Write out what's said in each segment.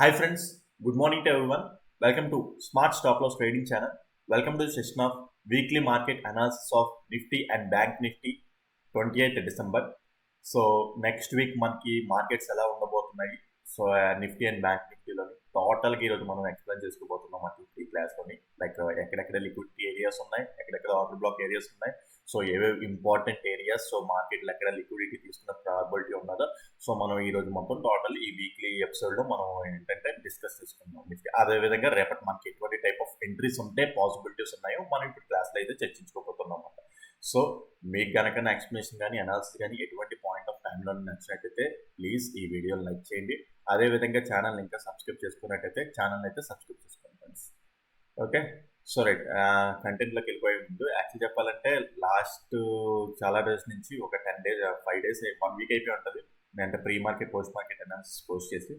Hi friends, good morning to everyone. Welcome to Smart Stop Loss Trading Channel. Welcome to the session of weekly market analysis of Nifty and Bank Nifty 28th December. So next week మనకి markets ఎలా ఉండబోతున్నాయి. So Nifty and bank నిఫ్టీలోని టోటల్గా ఈరోజు మనం explain చేసుకోబోతున్నాం ఈ క్లాస్లోని. Like ఎక్కడెక్కడ liquidity areas ఉన్నాయి, ఎక్కడెక్కడ ఆర్డర్ బ్లాక్ ఏరియాస్ ఉన్నాయి, సో ఏవేవి ఇంపార్టెంట్ ఏరియాస్, సో మార్కెట్లో ఎక్కడ లిక్విడిటీ తీసుకున్న ప్రాబిలిటీ ఉన్నదో, సో మనం ఈ రోజు మొత్తం టోటల్ ఈ వీక్లీ ఎపిసోడ్లో మనం ఏంటంటే డిస్కస్ చేసుకుందాం. నిఫ్టీ అదేవిధంగా రేపటి మనకి ఎటువంటి టైప్ ఆఫ్ ఎంట్రీస్ ఉంటే పాసిబిలిటీస్ ఉన్నాయో మనం ఇప్పుడు క్లాస్లో అయితే చర్చించుకోబోతున్నాం అన్నమాట. సో మీకు కనుక నా ఎక్స్ప్లెనేషన్ కానీ అనాలిసిస్ కానీ ఎటువంటి పాయింట్ ఆఫ్ టైంలో నచ్చినట్టయితే ప్లీజ్ ఈ వీడియోని లైక్ చేయండి. అదేవిధంగా ఛానల్ ఇంకా సబ్స్క్రైబ్ చేసుకున్నట్టయితే ఛానల్ అయితే సబ్స్క్రైబ్ చేసుకోండి ఫ్రెండ్స్. ఓకే, సో రైట్, కంటెంట్లోకి వెళ్ళిపోయే ముందు యాక్చువల్ చెప్పాలంటే లాస్ట్ చాలా డేస్ నుంచి ఒక 10 days 5 days 1 week అయిపోయి ఉంటుంది అంటే pre market post market analysis post చేసి.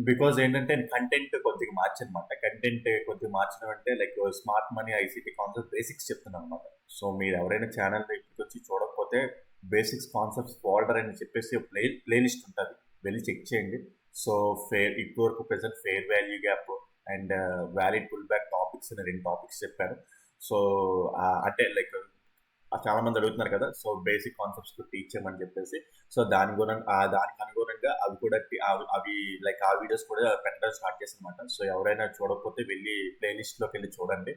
బికాజ్ ఏంటంటే కంటెంట్ కొద్దిగా మార్చనమాట. కంటెంట్ కొద్దిగా మార్చడం అంటే like smart money ICT concept basics చెప్తున్నాను అనమాట. సో మీరు ఎవరైనా ఛానల్ ఇప్పటికి వచ్చి చూడకపోతే బేసిక్స్ కాన్సెప్ట్స్ ఫోల్డర్ అని చెప్పేసి ప్లేలిస్ట్ ఉంటుంది, వెళ్ళి చెక్ చేయండి. సో ఇప్పటి వరకు present fair value gap and valid pull back topics అని 2 టాపిక్స్ చెప్పాను. సో అంటే లైక్ చాలా మంది అడుగుతున్నారు కదా, సో బేసిక్ కాన్సెప్ట్స్ టీచ్ చేయమని చెప్పేసి. సో దానికి అనుగుణంగా అవి కూడా అవి లైక్ ఆ వీడియోస్ కూడా పెట్టడం స్టార్ట్ చేశానమాట. సో ఎవరైనా చూడకపోతే వెళ్ళి ప్లేలిస్ట్లోకి వెళ్ళి చూడండి.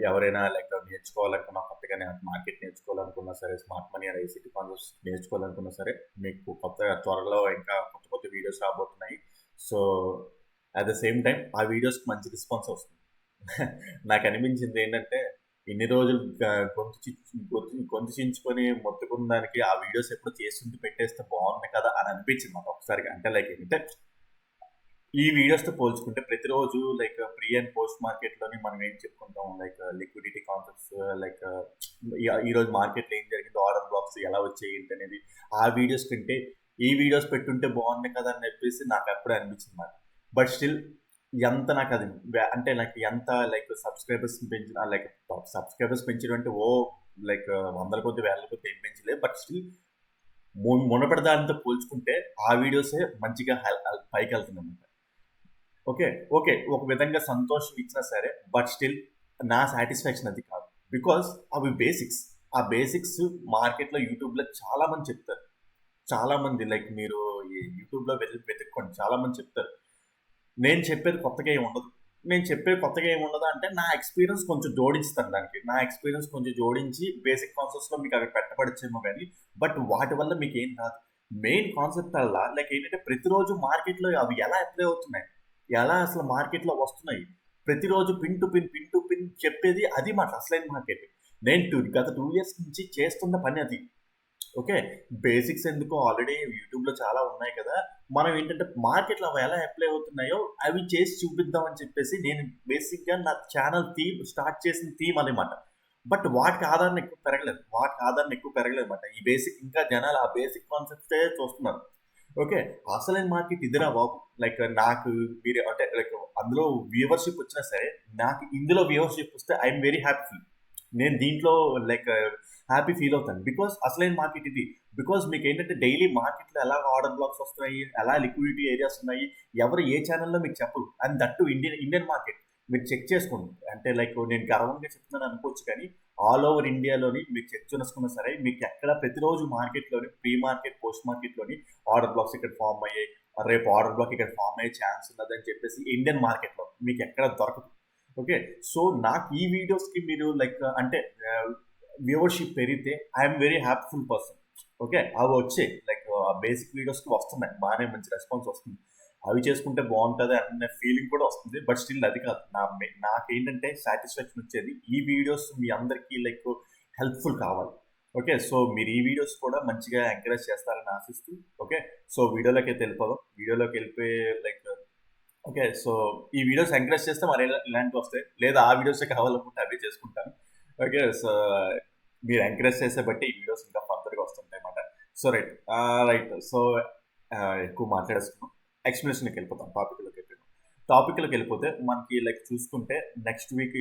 ఎవరైనా లైక్ నేర్చుకోవాలనుకున్నా, కొత్తగా మార్కెట్ నేర్చుకోవాలనుకున్నా సరే, smart money and ICT concepts నేర్చుకోవాలనుకున్నా సరే, మీకు త్వరలో ఇంకా కొత్త వీడియోస్ రాబోతున్నాయి. So at the same time ఆ వీడియోస్కి మంచి రెస్పాన్స్ వస్తుంది. నాకు అనిపించింది ఏంటంటే ఇన్ని రోజులు గొంతు చించుకొని మొత్తుకున్న దానికి ఆ వీడియోస్ ఎప్పుడు చేస్తుంటే పెట్టేస్తే బాగుంది కదా అని అనిపించింది నాకు ఒకసారిగా. అంటే లైక్ ఏంటంటే ఈ వీడియోస్తో పోల్చుకుంటే ప్రతిరోజు లైక్ ప్రీ అండ్ పోస్ట్ మార్కెట్లోని మనం ఏం చెప్పుకుంటాం, లైక్ లిక్విడిటీ కాన్సెప్ట్స్, లైక్ ఈరోజు మార్కెట్లో ఏం జరిగింది, ఆర్డర్ బ్లాక్స్ ఎలా వచ్చాయి ఏంటి అనేది ఆ వీడియోస్ కంటే ఈ వీడియోస్ పెట్టుంటే బాగుంది కదా అని చెప్పేసి నాకు అప్పుడే అనిపించింది అన్నమాట. బట్ స్టిల్ ఎంత నాకు అది అంటే నాకు ఎంత లైక్ సబ్స్క్రైబర్స్ పెంచిన లైక్ సబ్స్క్రైబర్స్ పెంచడం అంటే లైక్ వందల కొద్ది వేల కొద్ది ఏం పెంచలేదు. బట్ స్టిల్ మునపటి దానితో పోల్చుకుంటే ఆ వీడియోసే మంచిగా పైకి వెళ్తుంది అనమాట. ఓకే ఓకే ఒక విధంగా సంతోషం ఇచ్చినా సరే, బట్ స్టిల్ నా సాటిస్ఫాక్షన్ అది కాదు. బికాస్ అవి బేసిక్స్. ఆ బేసిక్స్ మార్కెట్లో యూట్యూబ్లో చాలా మంది చెప్తారు. చాలా మంది లైక్ మీరు యూట్యూబ్లో వెతుక్కోండి, చాలా మంది చెప్తారు. నేను చెప్పేది కొత్తగా ఏమి ఉండదు అంటే నా ఎక్స్పీరియన్స్ కొంచెం జోడిస్తాను దానికి. నా ఎక్స్పీరియన్స్ కొంచెం జోడించి బేసిక్ కాన్సెప్ట్స్లో మీకు అవి పెట్టబడిచేమో కానీ, బట్ వాటి వల్ల మీకు ఏం కాదు. మెయిన్ కాన్సెప్ట్ అలా లైక్ ఏంటంటే ప్రతిరోజు మార్కెట్లో అవి ఎలా అప్లై అవుతున్నాయి, ఎలా అసలు మార్కెట్లో వస్తున్నాయి, ప్రతిరోజు పిన్ టు పిన్ చెప్పేది అది మాట అసలైన మార్కెట్. నేను గత 2 years నుంచి చేస్తున్న పని అది. ఓకే, బేసిక్స్ ఎందుకు ఆల్రెడీ యూట్యూబ్లో చాలా ఉన్నాయి కదా, మనం ఏంటంటే మార్కెట్లో అవి ఎలా అప్లై అవుతున్నాయో అవి చేసి చూపిద్దామని చెప్పేసి నేను బేసిక్గా నా ఛానల్ స్టార్ట్ చేసిన థీమ్ అనమాట. బట్ వాటికి ఆధారణ ఎక్కువ పెరగలేదు అనమాట. ఈ బేసిక్ ఇంకా జనాలు ఆ బేసిక్ కాన్సెప్ట్సే చూస్తున్నారు. ఓకే, అసలైన మార్కెట్ ఇదిరా బాబు. లైక్ నాకు మీరు అంటే లైక్ అందులో వ్యూవర్షిప్ వచ్చినా సరే, నాకు ఇందులో వ్యూవర్షిప్ వస్తే ఐఎమ్ వెరీ హ్యాపీఫుల్. నేను దీంట్లో లైక్ హ్యాపీ ఫీల్ అవుతాను. బికాస్ అసలైన మార్కెట్ ఇది. బికాస్ మీకు ఏంటంటే డైలీ మార్కెట్లో ఎలా ఆర్డర్ బ్లాక్స్ వస్తున్నాయి, ఎలా లిక్విడిటీ ఏరియాస్ ఉన్నాయి, ఎవరు ఏ ఛానల్లో మీకు చెప్పరు. అండ్ దట్టు ఇండియన్ మార్కెట్ మీరు చెక్ చేసుకోండి. అంటే లైక్ నేను గర్వంగా చెప్తున్నాను అనుకోవచ్చు, కానీ ఆల్ ఓవర్ ఇండియాలోని మీరు చెక్ చేసుకున్నా సరే మీకు ఎక్కడ ప్రతిరోజు మార్కెట్లోని ప్రీ మార్కెట్ పోస్ట్ మార్కెట్లోని ఆర్డర్ బ్లాక్స్ ఇక్కడ ఫామ్ అయ్యాయి, రేపు ఆర్డర్ బ్లాక్ ఇక్కడ ఫామ్ అయ్యే ఛాన్స్ ఉన్నదని చెప్పేసి ఇండియన్ మార్కెట్లో మీకు ఎక్కడ దొరకదు. ఓకే, సో నాకు ఈ వీడియోస్కి మీరు లైక్ అంటే వ్యూవర్షిప్ పెరిగితే ఐఎమ్ వెరీ హ్యాపీఫుల్ పర్సన్. ఓకే, అవి వచ్చాయి లైక్ బేసిక్ వీడియోస్కి వస్తున్నాయి, బాగానే మంచి రెస్పాన్స్ వస్తుంది. అవి చేసుకుంటే బాగుంటుంది అనే ఫీలింగ్ కూడా వస్తుంది. బట్ స్టిల్ అది కాదు నాకేంటంటే సాటిస్ఫాక్షన్ వచ్చేది ఈ వీడియోస్ మీ అందరికీ లైక్ హెల్ప్ఫుల్ కావాలి. ఓకే, సో మీరు ఈ వీడియోస్ కూడా మంచిగా ఎంకరేజ్ చేస్తారని ఆశిస్తూ, ఓకే సో వీడియోలోకి అయితే వెళ్ళిపోయి లైక్ ఓకే, సో ఈ వీడియోస్ ఎంకరేజ్ చేస్తే మరి ఇలాంటివి వస్తాయి, లేదా ఆ వీడియోస్ కావాలనుకుంటే అవే చేసుకుంటాను. ఓకే, సో మీరు ఎంకరేజ్ చేసే బట్టి ఈ వీడియోస్ ఇంకా ఫర్దర్గా వస్తుంటాయి అన్నమాట. సో రైట్ సో ఎక్కువ మాట్లాడేస్తున్నాం, ఎక్స్ప్లెనేషన్కి వెళ్ళిపోతాం. టాపిక్లోకి వెళ్ళిపోతే మనకి లైక్ చూసుకుంటే నెక్స్ట్ వీక్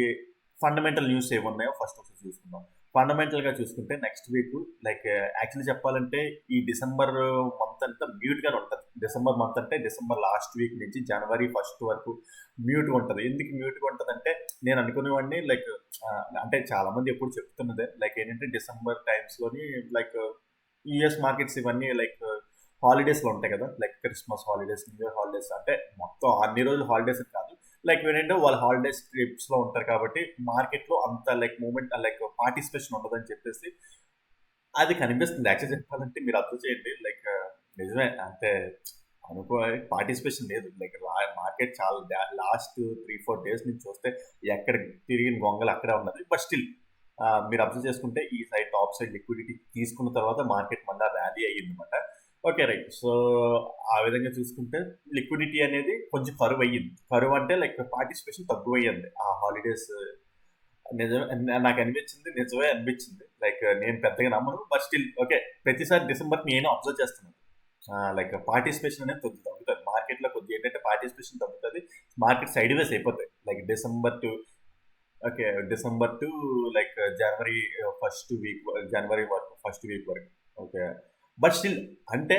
ఫండమెంటల్ న్యూస్ ఏమున్నాయో ఫస్ట్ ఒకసారి చూసుకుందాం. ఫండమెంటల్గా చూసుకుంటే నెక్స్ట్ వీక్ లైక్ యాక్చువల్లీ చెప్పాలంటే ఈ డిసెంబర్ మంత్ అంతా మ్యూట్గానే ఉంటుంది. డిసెంబర్ మంత్ అంటే డిసెంబర్ లాస్ట్ వీక్ నుంచి జనవరి ఫస్ట్ వరకు మ్యూట్గా ఉంటుంది. ఎందుకు మ్యూట్గా ఉంటుంది అంటే నేను అనుకునేవాడిని లైక్ అంటే చాలా మంది ఎప్పుడు చెప్తున్నదే లైక్ ఏంటంటే డిసెంబర్ టైమ్స్లోని లైక్ యుఎస్ మార్కెట్స్ ఇవన్నీ లైక్ హాలిడేస్లో ఉంటాయి కదా, like Christmas holidays, new year holidays, అంటే మొత్తం అన్ని రోజులు హాలిడేస్ కాదు, లైక్ ఏంటంటే వాళ్ళ హాలిడేస్ ట్రిప్స్లో ఉంటారు కాబట్టి మార్కెట్లో అంత లైక్ మూమెంట్ లైక్ పార్టిసిపేషన్ ఉండదని చెప్పేసి అది కనిపిస్తుంది. యాక్చువల్ చెప్పాలంటే మీరు అర్థం చేయండి లైక్ నిజమే అంటే అనుకో పార్టిసిపేషన్ లేదు. లైక్ మార్కెట్ చాలా లాస్ట్ 3-4 డేస్ నుంచి చూస్తే ఎక్కడ తిరిగిన గొంగలు అక్కడే ఉన్నది. బట్ స్టిల్ మీరు అబ్జర్వ్ చేసుకుంటే ఈ సైడ్ టాప్ సైడ్ లిక్విడిటీ తీసుకున్న తర్వాత మార్కెట్ మళ్ళీ ర్యాలీ అయ్యింది అనమాట. Okay right. సో ఆ విధంగా చూసుకుంటే లిక్విడిటీ అనేది కొంచెం కరువు అయ్యింది. కరువు అంటే లైక్ పార్టిసిపేషన్ తక్కువ అయ్యింది ఆ హాలిడేస్. నిజమే నాకు అనిపించింది, నిజమే అనిపించింది. లైక్ నేను పెద్దగా నమ్మను, బట్ స్టిల్ ఓకే ప్రతిసారి డిసెంబర్కి నేను అబ్జర్వ్ చేస్తున్నాను లైక్ పార్టిసిపేషన్ అనేది కొద్దిగా తగ్గుతుంది మార్కెట్లో. కొద్దిగా ఏంటంటే పార్టిసిపేషన్ తగ్గుతుంది, మార్కెట్ సైడ్ వేస్ అయిపోతాయి like December to like January first week, జనవరి వరకు ఫస్ట్ వీక్ వరకు. ఓకే బట్ స్టిల్ అంటే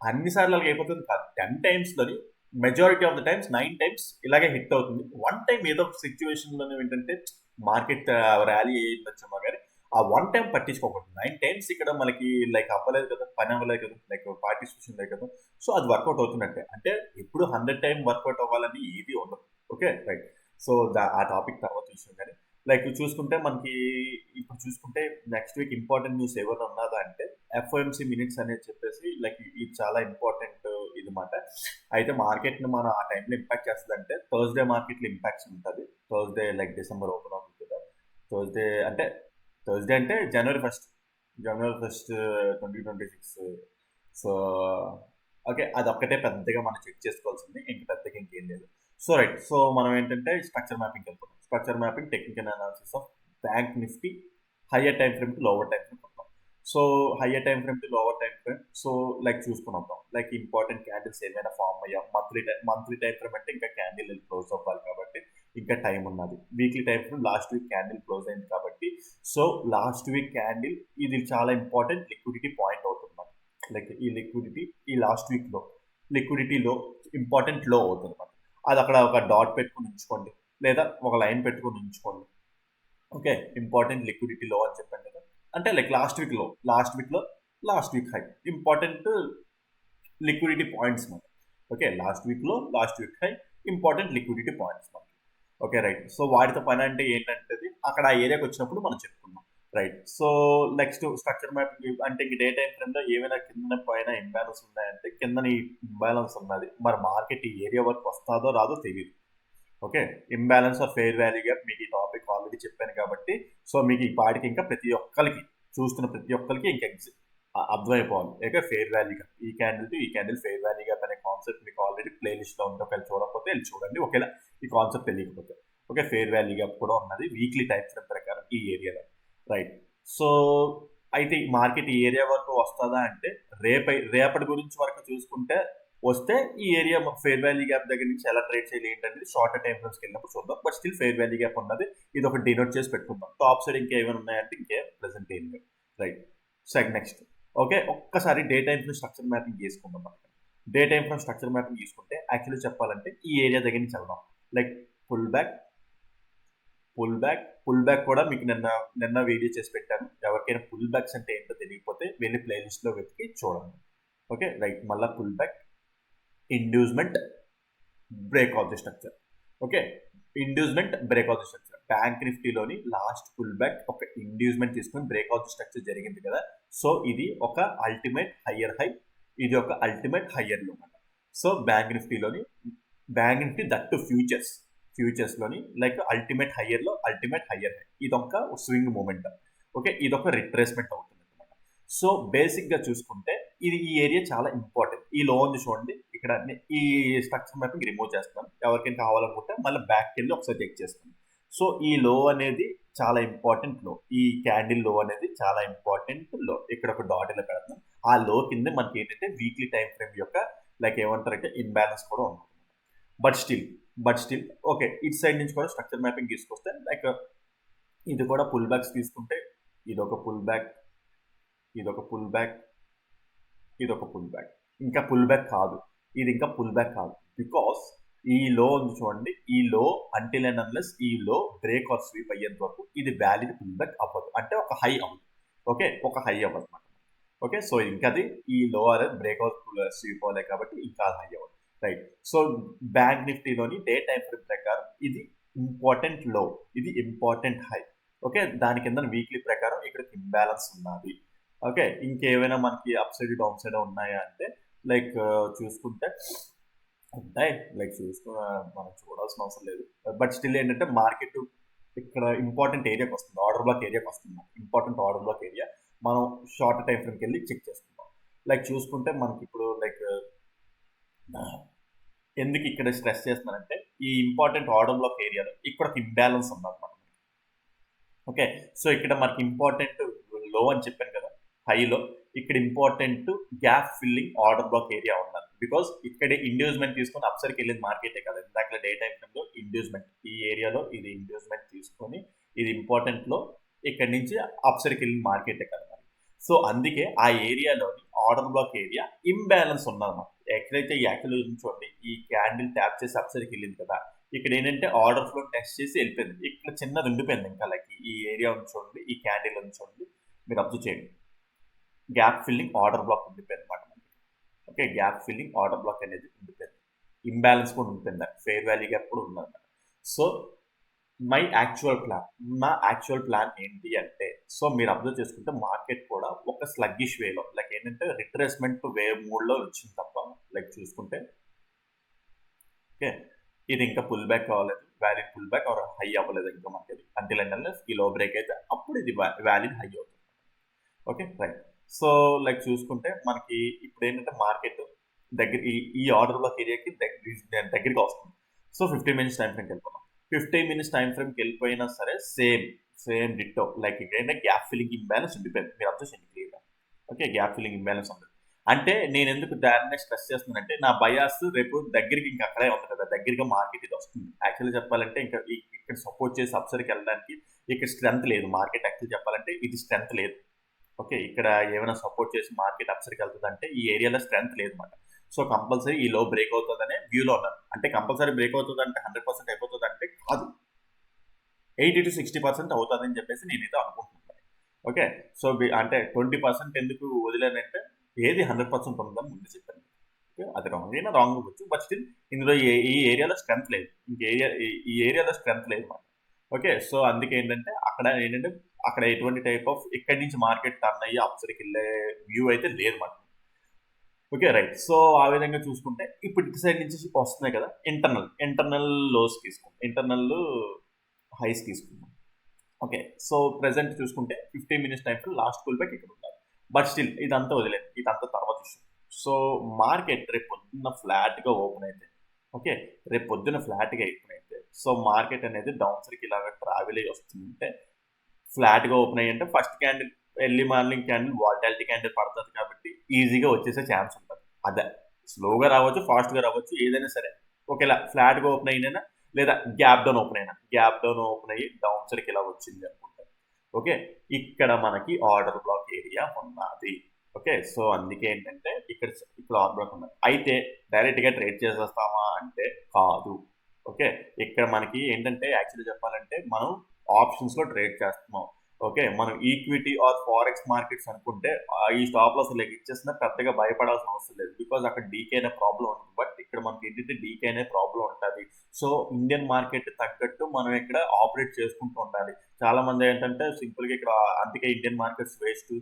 అన్నిసార్లు అలాగ అయిపోతుంది కాదు. 10 టైమ్స్లోని majority of the times 9 times ఇలాగే హిట్ అవుతుంది. వన్ టైం ఏదో ఒక సిచ్యువేషన్లోనే ఏంటంటే మార్కెట్ ర్యాలీ అయ్యిందొచ్చామో కానీ ఆ వన్ టైం పట్టించుకోకూడదు. 9 టైమ్స్ ఇక్కడ మనకి లైక్ అవ్వలేదు కదా, పని అవ్వలేదు కదా, లైక్ పార్టిసిపేషన్ లేదు కదా, సో అది వర్కౌట్ అవుతున్నట్టే. అంటే ఎప్పుడు 100 టైం వర్కౌట్ అవ్వాలని ఏది ఉండదు. Okay right. సో ఆ టాపిక్ తర్వాత విషయం. కానీ లైక్ చూసుకుంటే మనకి ఇప్పుడు చూసుకుంటే నెక్స్ట్ వీక్ ఇంపార్టెంట్ న్యూస్ ఏమైనా ఉన్నదా అంటే ఎఫ్ఓఎంసీ మినిట్స్ అనేది చెప్పేసి లైక్ ఇది చాలా ఇంపార్టెంట్ ఇది మాట. అయితే మార్కెట్ని మనం ఆ టైంలో ఇంపాక్ట్ చేస్తుంది అంటే థర్స్డే మార్కెట్లో ఇంపాక్ట్స్ ఉంటుంది. థర్స్డే లైక్ డిసెంబర్ ఓపెన్ అవుతుంది కదా, థర్స్డే అంటే జనవరి ఫస్ట్ 2026. సో ఓకే అదొక్కటే పెద్దగా మనం చెక్ చేసుకోవాల్సింది, ఇంక పెద్దగా ఇంకేం లేదు. So right. సో మనం ఏంటంటే స్ట్రక్చర్ మ్యాపింగ్ వెళ్తున్నాం. Structure mapping technical analysis of bank Nifty higher time frame to lower time frame వస్తాం. So higher time frame to lower time frame so like చూసుకుని వద్దాం. లైక్ ఇంపార్టెంట్ క్యాండిల్స్ ఏమైనా form అయ్యా, monthly time frame అంటే ఇంకా candle close అవ్వాలి కాబట్టి ఇంకా టైం ఉన్నది. Weekly time frame last week candle close అయింది కాబట్టి సో లాస్ట్ వీక్ క్యాండిల్ ఇది చాలా ఇంపార్టెంట్ లిక్విడిటీ పాయింట్ అవుతుంది. లైక్ ఈ లిక్విడిటీ ఈ లాస్ట్ వీక్లో లిక్విడిటీలో ఇంపార్టెంట్ లో అవుతుంది అనమాట. అది అక్కడ ఒక డాట్ పెట్టుకుని ఉంచుకోండి లేదా ఒక లైన్ పెట్టుకుని ఉంచుకోండి. ఓకే ఇంపార్టెంట్ లిక్విడిటీ లో అని చెప్పాను కదా, అంటే like last week high important liquidity points మనకి. Okay last week high important liquidity points మనకి. Okay right. సో వాటితో పని అంటే ఏంటంటే అక్కడ ఆ ఏరియాకి వచ్చినప్పుడు మనం చెప్పుకున్నాం. Right. So next structure mapping అంటే ఇంక డే టైం ఫ్రేమ్లో ఏమైనా కింద పైన ఇంబ్యాలెన్స్ ఉన్నాయంటే కింద ఇంబ్యాలెన్స్ ఉన్నది, మరి మార్కెట్ ఈ ఏరియా వరకు వస్తుందో రాదో తెలియదు. Okay imbalance of fair value gap మీకు ఈ టాపిక్ ఆల్రెడీ చెప్పాను కాబట్టి సో మీకు ఈ పాటికి ఇంకా ప్రతి ఒక్కరికి చూస్తున్న ప్రతి ఒక్కరికి ఇంకా అర్థమైపోవాలి. ఓకే ఫెయిర్ వాల్యూ గ్యాప్ ఈ క్యాండిల్ టు ఈ క్యాండిల్ ఫెయిర్ వాల్యూ గ్యాప్ అనే కాన్సెప్ట్ మీకు ఆల్రెడీ ప్లేలిస్ట్లో ఉంది. ఒకవేళ చూడకపోతే వెళ్ళి చూడండి, ఒకవేళ ఈ కాన్సెప్ట్ తెలియకపోతే. ఓకే ఫెయిర్ వాల్యూ గ్యాప్ కూడా ఉన్నది వీక్లీ టైం ఫ్రేమ్ ప్రకారం ఈ ఏరియాలో. రైట్. సో అయితే ఈ మార్కెట్ ఈ ఏరియా వరకు వస్తుందా అంటే రేపటి గురించి వరకు చూసుకుంటే వస్తే ఈ ఏరియా ఫెయిర్ వాల్యూ గ్యాప్ దగ్గర నుంచి ఎలా ట్రేడ్ చేయాలి ఏంటనేది షార్ట్ టైం ఫ్రేమ్స్కి వెళ్ళినప్పుడు చూద్దాం. But still fair value gap ఉన్నది, ఇది ఒక డినోట్ చేసి పెట్టుకుందాం. టాప్ సైడ్ ఇంకేమైనా ఉన్నాయంటే ఇంకేం ప్రెసెంట్ ఏం లేదు. రైట్. నెక్స్ట్ ఓకే ఒక్కసారి day time frame structure mapping చేసుకుందాం. మనకి day time frame structure mapping తీసుకుంటే యాక్చువల్లీ చెప్పాలంటే ఈ ఏరియా దగ్గర నుంచి వెళ్దాం. లైక్ పుల్ బ్యాక్ కూడా మీకు నిన్న వీడియో చేసి పెట్టాను. ఎవరికైనా పుల్ బ్యాక్స్ అంటే ఏంటో తెలియకపోతే వెళ్ళి ప్లేలిస్ట్లో వెతికి చూడండి. Okay right. మళ్ళీ pull back inducement break of the structure. Okay inducement break of the structure bank నిఫ్టీలోని లాస్ట్ పుల్ బ్యాక్ ఒక ఇండ్యూస్మెంట్ తీసుకుని బ్రేక్ ఆఫ్ ది స్ట్రక్చర్ జరిగింది కదా. సో ఇది ఒక అల్టిమేట్ హయ్యర్ హై, ఇది ఒక అల్టిమేట్ హయ్యర్ లో అన్నమాట. సో బ్యాంక్ నిఫ్టీ దట్ ఫ్యూచర్స్లోని లైక్ అల్టిమేట్ హయ్యర్లో అల్టిమేట్ హయ్యర్ హై, ఇదొక స్వింగ్ మూమెంట్. ఓకే ఇదొక రిట్రేస్మెంట్ అవుతుంది అనమాట. సో బేసిక్గా చూసుకుంటే ఇది ఈ ఏరియా చాలా ఇంపార్టెంట్. ఈ లో ఉంది చూడండి ఇక్కడ, ఈ స్ట్రక్చర్ మ్యాపింగ్ రిమూవ్ చేస్తున్నాను. ఎవరికైనా కావాలనుకుంటే మళ్ళీ బ్యాక్కి వెళ్ళి ఒకసారి చెక్ చేస్తాను. సో ఈ లో అనేది చాలా ఇంపార్టెంట్ లో, ఈ క్యాండిల్ లో అనేది చాలా ఇంపార్టెంట్ లో. ఇక్కడ ఒక డాట్ ఇలా పెడతాం. ఆ లో కింద మనకి ఏంటంటే వీక్లీ టైం ఫ్రేమ్ యొక్క లైక్ ఏమంటారంటే ఇన్బ్యాలెన్స్ కూడా ఉంటుంది. బట్ స్టిల్ ఓకే ఇటు సైడ్ నుంచి కూడా స్ట్రక్చర్ మ్యాపింగ్ తీసుకొస్తే లైక్ ఇది కూడా పుల్ బ్యాక్స్ తీసుకుంటే ఇదొక పుల్ బ్యాక్, ఇదొక పుల్ బ్యాక్, ఇదొక పుల్ బ్యాక్. ఇంకా పుల్ బ్యాక్ కాదు, ఇది ఇంకా పుల్ బ్యాక్ కాదు. బికాస్ ఈ లో ఉంది చూడండి, ఈ లో అంటిల్ అండ్ అన్లెస్ ఈ లో బ్రేక్ ఆర్ స్వీప్ అయ్యేంత వరకు ఇది వ్యాలిడ్ పుల్ బ్యాక్ అవ్వదు, అంటే ఒక హై అవ్వదు. ఓకే, ఒక హై అవ్వదు అనమాట. ఓకే, సో ఇంకా అది ఈ లో అనేది బ్రేక్అవుట్ స్వీప్ అవ్వలే కాబట్టి ఇంకా హై అవ్వదు. రైట్. సో బ్యాంక్ నిఫ్టీలోని డే టైం ఫ్రేమ్ ప్రకారం ఇది ఇంపార్టెంట్ లో, ఇది ఇంపార్టెంట్ హై. ఓకే, దాని కింద వీక్లీ ప్రకారం ఇక్కడ ఇంబ్యాలెన్స్ ఉన్నది. ఓకే, ఇంకేమైనా మనకి అప్ సైడ్ డౌన్ సైడ్ ఉన్నాయా అంటే లైక్ చూసుకుంటే ఉంటాయి, లైక్ మనం చూడాల్సిన అవసరం లేదు. బట్ స్టిల్ ఏంటంటే మార్కెట్ ఇక్కడ ఇంపార్టెంట్ ఏరియాకి వస్తుంది, ఆర్డర్ బ్లాక్ ఏరియాకి వస్తుంది. ఇంపార్టెంట్ ఆర్డర్ బ్లాక్ ఏరియా మనం షార్ట్ టైం ఫ్రేమ్కి వెళ్ళి చెక్ చేసుకుంటాం. లైక్ చూసుకుంటే మనకి ఇప్పుడు లైక్ ఎందుకు ఇక్కడ స్ట్రెస్ చేస్తున్నానంటే ఈ ఇంపార్టెంట్ ఆర్డర్ బ్లాక్ ఏరియాలో ఇక్కడ ఒక ఇంబ్యాలెన్స్ ఉందన్నమాట. ఓకే, సో ఇక్కడ మనకి ఇంపార్టెంట్ లో అని చెప్పాను కదా హైలో, ఇక్కడ important gap filling order black area ఉన్నది. బికాస్ ఇక్కడ ఇండ్యూస్మెంట్ తీసుకొని అప్సర్కి వెళ్ళింది మార్కెటే కదా, ఇందాక డే టైం ఫ్రేమ్లో ఇండ్యూస్మెంట్ ఈ ఏరియాలో ఇది ఇండ్యూస్మెంట్ తీసుకొని ఇది ఇంపార్టెంట్ లో ఇక్కడ నుంచి అప్సర్కి వెళ్ళిన మార్కెటే కదా. సో అందుకే ఆ ఏరియాలోని ఆర్డర్ బ్లాక్ ఏరియా ఇంబ్యాలెన్స్ ఉన్నదన్నమాట. ఎక్కడైతే ఈ యాక్చువల్ చూడండి ఈ క్యాండిల్ ట్యాప్ చేసి అప్సర్కి వెళ్ళింది కదా, ఇక్కడ ఏంటంటే ఆర్డర్ ఫ్లో టెస్ట్ చేసి వెళ్ళిపోయింది. ఇక్కడ చిన్నది ఉండిపోయింది ఇంకా లైక్ ఈ ఏరియా ఉంచండి, ఈ క్యాండిల్ ఉంచండి, మీరు అబ్జర్వ్ చేయండి గ్యాప్ ఫిల్లింగ్ ఆర్డర్ బ్లాక్ ఉండిపోయింది అనమాట. Okay, gap filling order block అనేది ఉండిపోయింది, ఇంబ్యాలెన్స్ కూడా ఉండిపోయింది, ఫెయిర్ వాల్యూ గ్యాప్ కూడా ఉందన్నమాట. సో నా యాక్చువల్ ప్లాన్ ఏంటి అంటే, సో మీరు అబ్జర్వ్ చేసుకుంటే మార్కెట్ కూడా ఒక స్లగ్గిష్ వేలో లైక్ ఏంటంటే రిట్రేస్మెంట్ వేవ్ మూడ్లో వచ్చింది తప్ప లైక్ చూసుకుంటే ఓకే ఇది ఇంకా పుల్ బ్యాక్ అవ్వలేదు, valid pull back or high అవ్వలేదు ఇంకా మనకి. అంటిల్ అండ్ ఈ లో బ్రేక్ అయితే అప్పుడు ఇది వ్యాలిడ్ హై అవుతుంది. Okay right. సో లైక్ చూసుకుంటే మనకి ఇప్పుడు ఏంటంటే మార్కెట్ దగ్గర ఈ ఆర్డర్ బ్లాక్ ఏరియాకి దగ్గరికి వస్తుంది. సో 15 మినిట్స్ టైం ఫ్రేమ్కి వెళ్ళిపోతాం. 15 మినిట్స్ టైం ఫ్రేమ్కి వెళ్ళిపోయినా సరే సేమ్ డిట్టో లైక్ ఇక్కడ గ్యాప్ ఫిల్లింగ్ ఇంబ్యాలెన్స్ ఉండిపోయింది, మీరు అబ్జర్వ్ చేయండి క్లియర్గా. ఓకే, గ్యాప్ ఫిల్లింగ్ ఇంబ్యాలెన్స్ ఉంది. అంటే నేను ఎందుకు దాన్ని స్ట్రెస్ చేస్తున్నానంటే నా బయాస్ రేపు దగ్గరికి ఇంకా అక్కడే ఉంది కదా, దగ్గరగా మార్కెట్ ఇది వస్తుంది. యాక్చువల్లీ చెప్పాలంటే ఇంకా ఇక్కడ సపోర్ట్ చేసి అప్సర్కి వెళ్ళడానికి ఇక్కడ స్ట్రెంత్ లేదు మార్కెట్. యాక్చువల్లీ చెప్పాలంటే ఇది స్ట్రెంత్ లేదు. ఓకే, ఇక్కడ ఏమైనా సపోర్ట్ చేసి మార్కెట్ అప్సర్కి వెళ్తుంది అంటే ఈ ఏరియాలో స్ట్రెంత్ లేదు అనమాట. సో కంపల్సరీ ఈ లో బ్రేక్ అవుతుందనే వ్యూలో ఉన్నారు. అంటే కంపల్సరీ బ్రేక్ అవుతుంది అంటే 100% అయిపోతుంది అంటే కాదు, 80 to 60% అవుతుందని చెప్పేసి నేనైతే అనుకుంటున్నాను. ఓకే, సో అంటే 20% ఎందుకు వదిలేనంటే ఏది 100% ఉందని ముందు చెప్పాను. ఓకే, అది రాంగ్ అయినా రాంగ్ అవ్వచ్చు, బట్ స్టిల్ ఇందులో ఈ ఏరియాలో స్ట్రెంత్ లేదు, ఈ ఏరియాలో స్ట్రెంత్ లేదు అనమాట. ఓకే, సో అందుకే ఏంటంటే అక్కడ ఎటువంటి టైప్ ఆఫ్ ఇక్కడి నుంచి మార్కెట్ టర్న్ అయ్యి అప్సర్కి వెళ్ళే వ్యూ అయితే లేదు మనకి. Okay right. సో ఆ విధంగా చూసుకుంటే ఇప్పుడు ఇటు సైడ్ నుంచి వస్తున్నాయి కదా ఇంటర్నల్ లోస్ తీసుకుంటాం, ఇంటర్నల్ హైస్ తీసుకుంటాం. ఓకే, సో ప్రెసెంట్ చూసుకుంటే 15 minutes time last pull back ఇక్కడ ఉండాలి. బట్ స్టిల్ ఇదంతా వదిలేదు, ఇదంతా తర్వాత ఇష్యూ. సో మార్కెట్ రేపు పొద్దున్న ఫ్లాట్గా ఓపెన్ అయితే, ఓకే రేపు పొద్దున్న ఫ్లాట్గా ఓపెన్ అయితే, సో మార్కెట్ అనేది డౌన్ సైడ్కి ఇలాగ ట్రావెల్ అయ్యి వస్తుంటే ఫ్లాట్గా ఓపెన్ అయ్యి అంటే first candle early morning candle volatility candle పడుతుంది కాబట్టి ఈజీగా వచ్చేసే ఛాన్స్ ఉంటుంది. అదే స్లోగా రావచ్చు, ఫాస్ట్గా రావచ్చు, ఏదైనా సరే ఒకేలా ఫ్లాట్గా ఓపెన్ అయినా లేదా గ్యాప్ డౌన్ ఓపెన్ అయ్యి డౌన్ సైడ్కి ఇలా వచ్చింది అనుకుంటే ఓకే ఇక్కడ మనకి ఆర్డర్ బ్లాక్ ఏరియా ఉన్నది. ఓకే, సో అందుకే ఏంటంటే ఇక్కడ ఆర్డర్ బ్లాక్ ఉన్నది. అయితే డైరెక్ట్గా ట్రేడ్ చేసేస్తామా అంటే కాదు. ఓకే, ఇక్కడ మనకి ఏంటంటే యాక్చువల్లీ చెప్పాలంటే మనం ఆప్షన్స్లో ట్రేడ్ చేస్తున్నాం. ఓకే, మనం ఈక్విటీ ఆర్ ఫారెక్స్ మార్కెట్స్ అనుకుంటే ఈ స్టాప్ లాస్ లెక్క ఇచ్చేసిన పెద్దగా భయపడాల్సిన అవసరం లేదు, బికాజ్ అక్కడ డీకే అనే ప్రాబ్లం ఉంటుంది. బట్ ఇక్కడ మనకి ఏంటంటే డీకే అనే ప్రాబ్లం ఉంటుంది. సో ఇండియన్ మార్కెట్ తగ్గట్టు మనం ఇక్కడ ఆపరేట్ చేసుకుంటూ ఉండాలి. చాలా మంది ఏంటంటే సింపుల్గా ఇక్కడ అందుకే ఇండియన్ మార్కెట్స్ వేస్ట్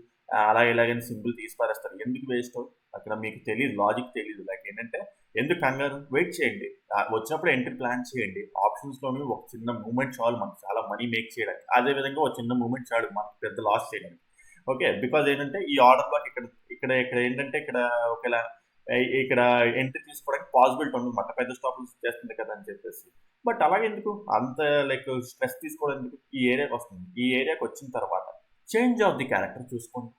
అలా ఇలాగని సింపుల్ తీసి పారేస్తారు. ఎందుకు వేస్ట్ అక్కడ మీకు తెలియదు, లాజిక్ తెలియదు. లైక్ ఏంటంటే ఎందుకు కంగారు, వెయిట్ చేయండి, వచ్చినప్పుడు ఎంట్రీ ప్లాన్ చేయండి. ఆప్షన్స్లోని ఒక చిన్న మూమెంట్ చాలు మనకు చాలా మనీ మేక్ చేయడానికి, అదేవిధంగా ఒక చిన్న మూమెంట్ చాలు మనకు పెద్ద లాస్ చేయడానికి. ఓకే, బికాజ్ ఏంటంటే ఈ ఆర్డర్ బ్లాక్ ఇక్కడ ఏంటంటే ఒకవేళ ఇక్కడ ఎంట్రీ తీసుకోవడానికి పాసిబిలిటీ ఉంది, మట్ట పెద్ద స్టాప్ చేస్తుంది కదా అని చెప్పేసి. బట్ అలాగే ఎందుకు అంత లైక్ స్ట్రెస్ తీసుకోవడం ఎందుకు, ఈ ఏరియాకి వస్తుంది. ఈ ఏరియాకి వచ్చిన తర్వాత చేంజ్ ఆఫ్ ది క్యారెక్టర్ చూసుకోండి.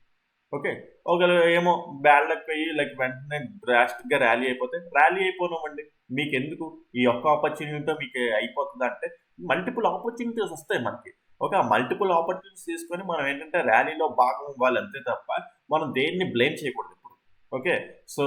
ఓకే, ఒకవేళ ఏమో బ్యాడ్ లక్ అయ్యి లైక్ వెంటనే డ్రాస్టిక్గా ర్యాలీ అయిపోయినామండి, మీకు ఎందుకు ఈ ఒక్క ఆపర్చునిటీతో మీకు అయిపోతుంది అంటే మల్టిపుల్ ఆపర్చునిటీస్ వస్తాయి మనకి. ఓకే, ఆ మల్టిపుల్ ఆపర్చునిటీస్ తీసుకొని మనం ఏంటంటే ర్యాలీలో భాగం ఇవ్వాలి అంతే తప్ప మనం దేన్ని బ్లేమ్ చేయకూడదు ఇప్పుడు. ఓకే, సో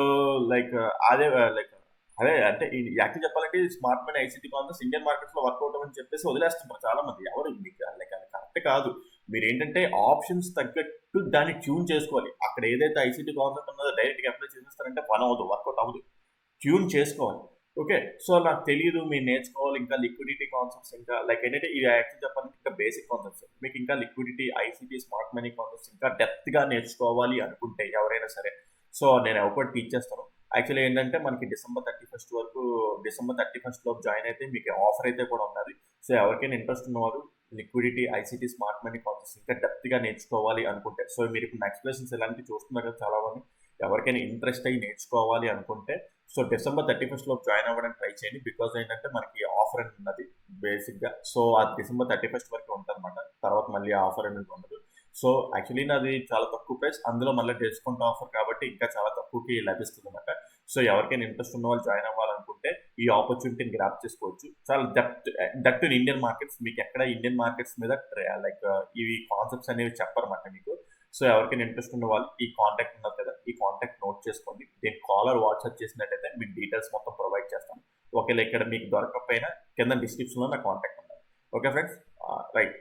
లైక్ అదే లైక్ అదే అంటే యాక్చువల్ చెప్పాలంటే smart money ICT concepts Indian markets లో వర్కౌట్ అని చెప్పేసి వదిలేస్తున్నారు చాలా మంది. ఎవరు మీకు లైక్ అది కరెక్ట్ కాదు. మీరు ఏంటంటే ఆప్షన్స్ తగ్గట్టు దాన్ని ట్యూన్ చేసుకోవాలి. అక్కడ ఏదైతే ఐసీటీ కాన్సెప్ట్ ఉన్నదో డైరెక్ట్ గా అప్లై చేసేస్తారంటే పని అవ్వదు, వర్కౌట్ అవ్వదు. ట్యూన్ చేసుకోవాలి. ఓకే, సో నాకు తెలియదు, మీరు నేర్చుకోవాలి ఇంకా లిక్విడిటీ కాన్సెప్ట్స్, ఇంకా లైక్ ఏంటంటే ఇది యాక్చువల్ చెప్పాలంటే ఇంకా బేసిక్ కాన్సెప్ట్స్. మీకు ఇంకా liquidity ICT smart money concepts ఇంకా డెప్త్ గా నేర్చుకోవాలి అనుకుంటే ఎవరైనా సరే, సో నేను ఒకటి టీచ్ చేస్తాను. యాక్చువల్లీ ఏంటంటే మనకి డిసెంబర్ 31 వరకు, డిసెంబర్ 31 లోపు జాయిన్ అయితే మీకు ఆఫర్ అయితే కూడా ఉన్నది. సో ఎవరికైనా ఇంట్రెస్ట్ ఉన్నవారు liquidity ICT smart money concepts ఇంకా డెప్త్ గా నేర్చుకోవాలి అనుకుంటే, సో మీరు ఇప్పుడు ఎక్స్ప్లెనేషన్స్ ఇలాంటివి చూస్తున్నారు కదా చాలా మంది, ఎవరికైనా ఇంట్రెస్ట్ అయ్యి నేర్చుకోవాలి అనుకుంటే సో డిసెంబర్ 31 లోపు జాయిన్ అవ్వడానికి ట్రై చేయండి. బికాజ్ ఏంటంటే మనకి ఆఫర్ అనేది ఉన్నది బేసిక్గా. సో అది డిసెంబర్ 31 వరకు ఉంటుంది అనమాట, తర్వాత మళ్ళీ ఆఫర్ అనేది ఉండదు. సో యాక్చువల్లీ నాది చాలా తక్కువ ప్రైస్, అందులో మళ్ళీ డిస్కౌంట్ ఆఫర్ కాబట్టి ఇంకా చాలా తక్కువకి లభిస్తుంది అనమాట. సో ఎవరికైనా ఇంట్రెస్ట్ ఉన్న వాళ్ళు జాయిన్ అవ్వాలనుకుంటే ఈ ఆపర్చునిటీని గ్రాప్ చేసుకోవచ్చు. చాలా దట్ ఇన్ ఇండియన్ మార్కెట్స్. మీకు ఎక్కడ ఇండియన్ మార్కెట్స్ మీద లైక్ ఇవి కాన్సెప్ట్స్ అనేవి చెప్పరన్నమాట మీకు. సో ఎవరికైనా ఇంట్రెస్ట్ ఉన్న వాళ్ళు ఈ కాంటాక్ట్ ఉన్నారు కదా, ఈ కాంటాక్ట్ నోట్ చేసుకోండి. నేను కాలర్ వాట్సాప్ చేసినట్టయితే మీకు డీటెయిల్స్ మొత్తం ప్రొవైడ్ చేస్తాను. ఒకవేళ ఇక్కడ మీకు దొరకకపోయినా కింద డిస్క్రిప్షన్లో నా కాంటాక్ట్ ఉంది. Okay friends, right.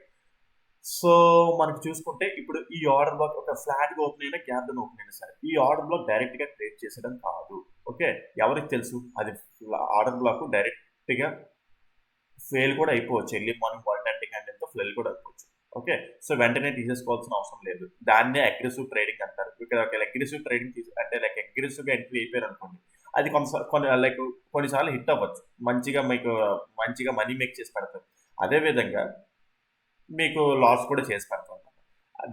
సో మనకి చూసుకుంటే ఇప్పుడు ఈ ఆర్డర్ బ్లాక్ ఒక ఫ్లాట్ గా ఓపెన్ అయినా గ్యాప్ డౌన్ ఓపెన్ అయినా సరే ఈ ఆర్డర్ బ్లాక్ డైరెక్ట్ గా ట్రేడ్ చేసడం కాదు. ఓకే, ఎవరికి తెలుసు అది ఆర్డర్ బ్లాక్ డైరెక్ట్ గా ఫెయిల్ కూడా అయిపోవచ్చు. ఎర్లీ మార్నింగ్ వాలటాలిటీ క్యాండిల్తో ఫెయిల్ కూడా అయిపోవచ్చు. ఓకే, సో వెంటనే తీసేసుకోవాల్సిన అవసరం లేదు. దాన్నే అగ్రెసివ్ ట్రేడింగ్ అంటారు. ఇక్కడ ఒక అగ్రెసివ్ ట్రేడింగ్ అంటే లైక్ అగ్రెసివ్ గా ఎంట్రీ అయిపోయారు అనుకోండి, అది లైక్ కొన్నిసార్లు హిట్ అవ్వచ్చు, మంచిగా మీకు మంచిగా మనీ మేక్ చేసి పెడతారు. అదే విధంగా మీకు లాస్ కూడా చేసి పెడతాం.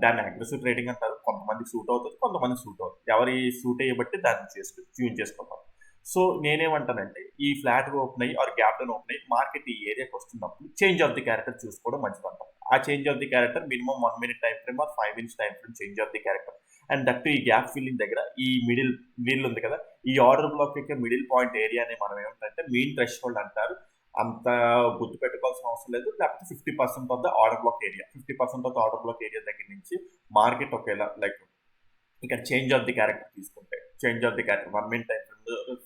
దాన్ని అగ్రెసివ్ ట్రేడింగ్ అంటారు. కొంతమందికి సూట్ అవుతుంది, కొంతమందికి సూట్ అవుతుంది. ఎవరి సూట్ అయ్యబట్టి దాన్ని ట్యూన్ చేసుకుంటాం. సో నేనేమంటానంటే ఈ ఫ్లాట్ ఓపెన్ అయ్యి ఆర్ గ్యాప్ డౌన్ ఓపెన్ అయ్యి మార్కెట్ ఈ ఏరియాకి వస్తున్నప్పుడు చేంజ్ ఆఫ్ ది క్యారెక్టర్ చూసుకోవడం మంచిది అంటాం. ఆ change of the character minimum 1 minute time frame are 5 minutes time frame change of the character. And that ఈ గ్యాప్ ఫిల్లింగ్ దగ్గర ఈ మిడిల్ ఉంది కదా, ఈ ఆర్డర్ బ్లాక్ యొక్క మిడిల్ పాయింట్ ఏరియాని మనం ఏమంటే మెయిన్ థ్రెష్ హోల్డ్ అంటారు. అంత గుర్తు పెట్టుకోవాల్సిన అవసరం లేదు. లేకపోతే 50% of the order black area, 50% of the order black area దగ్గర నుంచి మార్కెట్ ఒకేలా లైక్ ఇక్కడ చేంజ్ ఆఫ్ ది క్యారెక్టర్ తీసుకుంటే, change of the character 1 minute time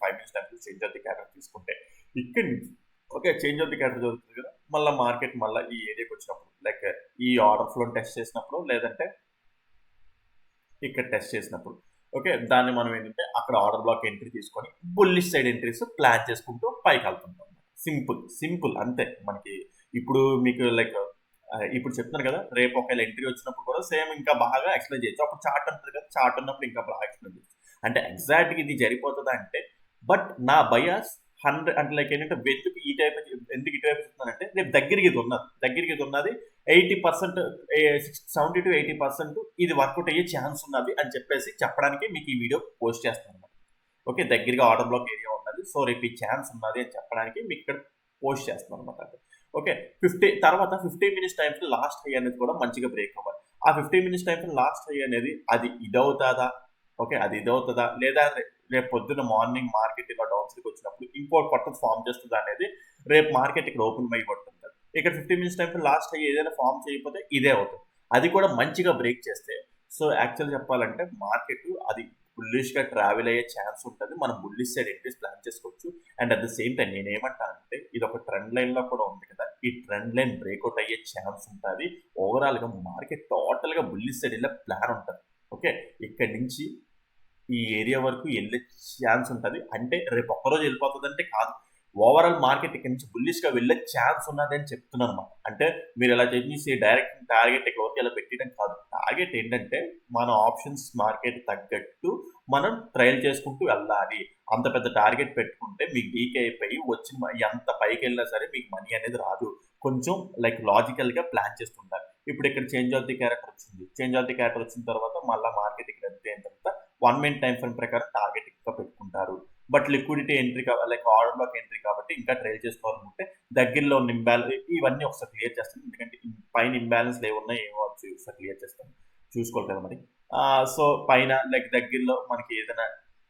5 minutes time change of the character తీసుకుంటే ఇక్కడ నుంచి okay change of the character జరుగుతుంది కదా, మళ్ళీ మార్కెట్ మళ్ళీ ఈ ఏరియాకి వచ్చినప్పుడు లైక్ ఈ ఆర్డర్ ఫ్లో టెస్ట్ చేసినప్పుడు లేదంటే ఇక్కడ టెస్ట్ చేసినప్పుడు ఓకే దాన్ని మనం ఏంటంటే అక్కడ ఆర్డర్ బ్లాక్ ఎంట్రీ తీసుకొని బుల్లిష్ సైడ్ ఎంట్రీస్ ప్లాన్ చేసుకుంటూ పైకి వెళ్తుంటాం. సింపుల్ అంతే. మనకి ఇప్పుడు మీకు లైక్ ఇప్పుడు చెప్తున్నాను కదా, రేపు ఒకవేళ ఎంట్రీ వచ్చినప్పుడు కూడా సేమ్ ఇంకా బాగా ఎక్స్ప్లెయిన్ చేయొచ్చు. అప్పుడు చార్ట్ ఉంటుంది కదా, చార్ట్ ఉన్నప్పుడు ఇంకా బాగా ఎక్స్ప్లెయిన్ చేయొచ్చు. అంటే ఎగ్జాక్ట్గా ఇది జరిగిపోతుందా అంటే, బట్ నా బయాస్ 100 అంటే లైక్ ఏంటంటే ఎందుకు ఇటువైపు చెప్తున్నానంటే రేపు దగ్గరికి ఇది ఉన్నది 80%, 70-80% ఇది వర్కౌట్ అయ్యే ఛాన్స్ ఉన్నది అని చెప్పేసి చెప్పడానికి మీకు ఈ వీడియో పోస్ట్ చేస్తాను అనమాట. ఓకే, దగ్గరగా ఆర్డర్ బ్లాక్ ఏరియా ఉన్నది, సో రేపు ఈ ఛాన్స్ ఉన్నది అని చెప్పడానికి మీకు ఇక్కడ పోస్ట్ చేస్తాను అనమాట. Okay, 50 minutes time last high అనేది కూడా మంచిగా బ్రేక్ అవ్వాలి. ఆ 50 minutes టైం లాస్ట్ హై అనేది అది ఇదవుతుందా, ఓకే అది ఇదవుతుందా లేదా రేపు పొద్దున్న మార్నింగ్ మార్కెట్ ఇలా డౌన్స్కి వచ్చినప్పుడు ఇంకో కొత్తది ఫామ్ చేస్తుందా అనేది రేపు మార్కెట్ ఇక్కడ ఓపెన్ అయిపోతుంది. ఇక్కడ 50 minutes టైం లాస్ట్ హై ఏదైనా ఫామ్ చేయకపోతే ఇదే అవుతుంది, అది కూడా మంచిగా బ్రేక్ చేస్తే. సో యాక్చువల్ చెప్పాలంటే మార్కెట్ అది బుల్లిష్ గా ట్రావెల్ అయ్యే ఛాన్స్ ఉంటుంది. మనం బుల్లిష్ సైడ్ ఎంట్రీస్ ప్లాన్ చేసుకోవచ్చు. And at the same time నేను ఏమంటానంటే ఇది ఒక ట్రెండ్ లైన్ లో కూడా ఉంది కదా, ఈ ట్రెండ్ లైన్ బ్రేక్అవుట్ అయ్యే ఛాన్స్ ఉంటుంది. ఓవరాల్ గా మార్కెట్ టోటల్ గా బుల్లిష్ సైడ్ వెళ్ళే ప్లాన్ ఉంటుంది. ఓకే, ఇక్కడ నుంచి ఈ ఏరియా వరకు వెళ్ళే ఛాన్స్ ఉంటుంది. అంటే రేపు ఒక్కరోజు వెళ్ళిపోతుంది అంటే కాదు, ఓవరాల్ మార్కెట్ ఇక్కడ నుంచి బుల్లిష్ గా వెళ్ళే ఛాన్స్ ఉన్నది అని చెప్తున్నాను అనమాట. అంటే మీరు ఇలా చేసి డైరెక్ట్ టార్గెట్ ఎవరికి ఇలా పెట్టడం కాదు. టార్గెట్ ఏంటంటే మన ఆప్షన్స్ మార్కెట్ తగ్గట్టు మనం ట్రయల్ చేసుకుంటూ వెళ్ళాలి. అంత పెద్ద టార్గెట్ పెట్టుకుంటే మీకు డీకే అయిపోయి వచ్చిన ఎంత పైకి వెళ్ళినా సరే మీకు మనీ అనేది రాదు. కొంచెం లైక్ లాజికల్ గా ప్లాన్ చేస్తుంటారు. ఇప్పుడు ఇక్కడ చేంజ్ ఆఫ్ ది క్యారెక్టర్ వచ్చింది, చేంజ్ ఆఫ్ ది క్యారెక్టర్ వచ్చిన తర్వాత మళ్ళీ మార్కెట్ ఇక్కడ ఎంత అయిన తర్వాత 1 minute టైం ఫ్రేమ్ ప్రకారం టార్గెట్ ఇంకా పెట్టుకుంటారు. బట్ లిక్విడిటీ ఎంట్రీ కావాలి, లైక్ ఆర్డర్ బ్లాక్ ఎంట్రీ కాబట్టి ఇంకా ట్రేడ్ చేసుకోవాలనుకుంటే దగ్గరలో ఉన్న ఇవన్నీ ఒకసారి క్లియర్ చేస్తాను. ఎందుకంటే పైన ఇంబ్యాలెన్స్ ఏమున్నాయి ఏమో ఒకసారి క్లియర్ చేస్తాను, చూసుకోవాలి కదా మరి. సో పైన లైక్ దగ్గరలో మనకి ఏదైనా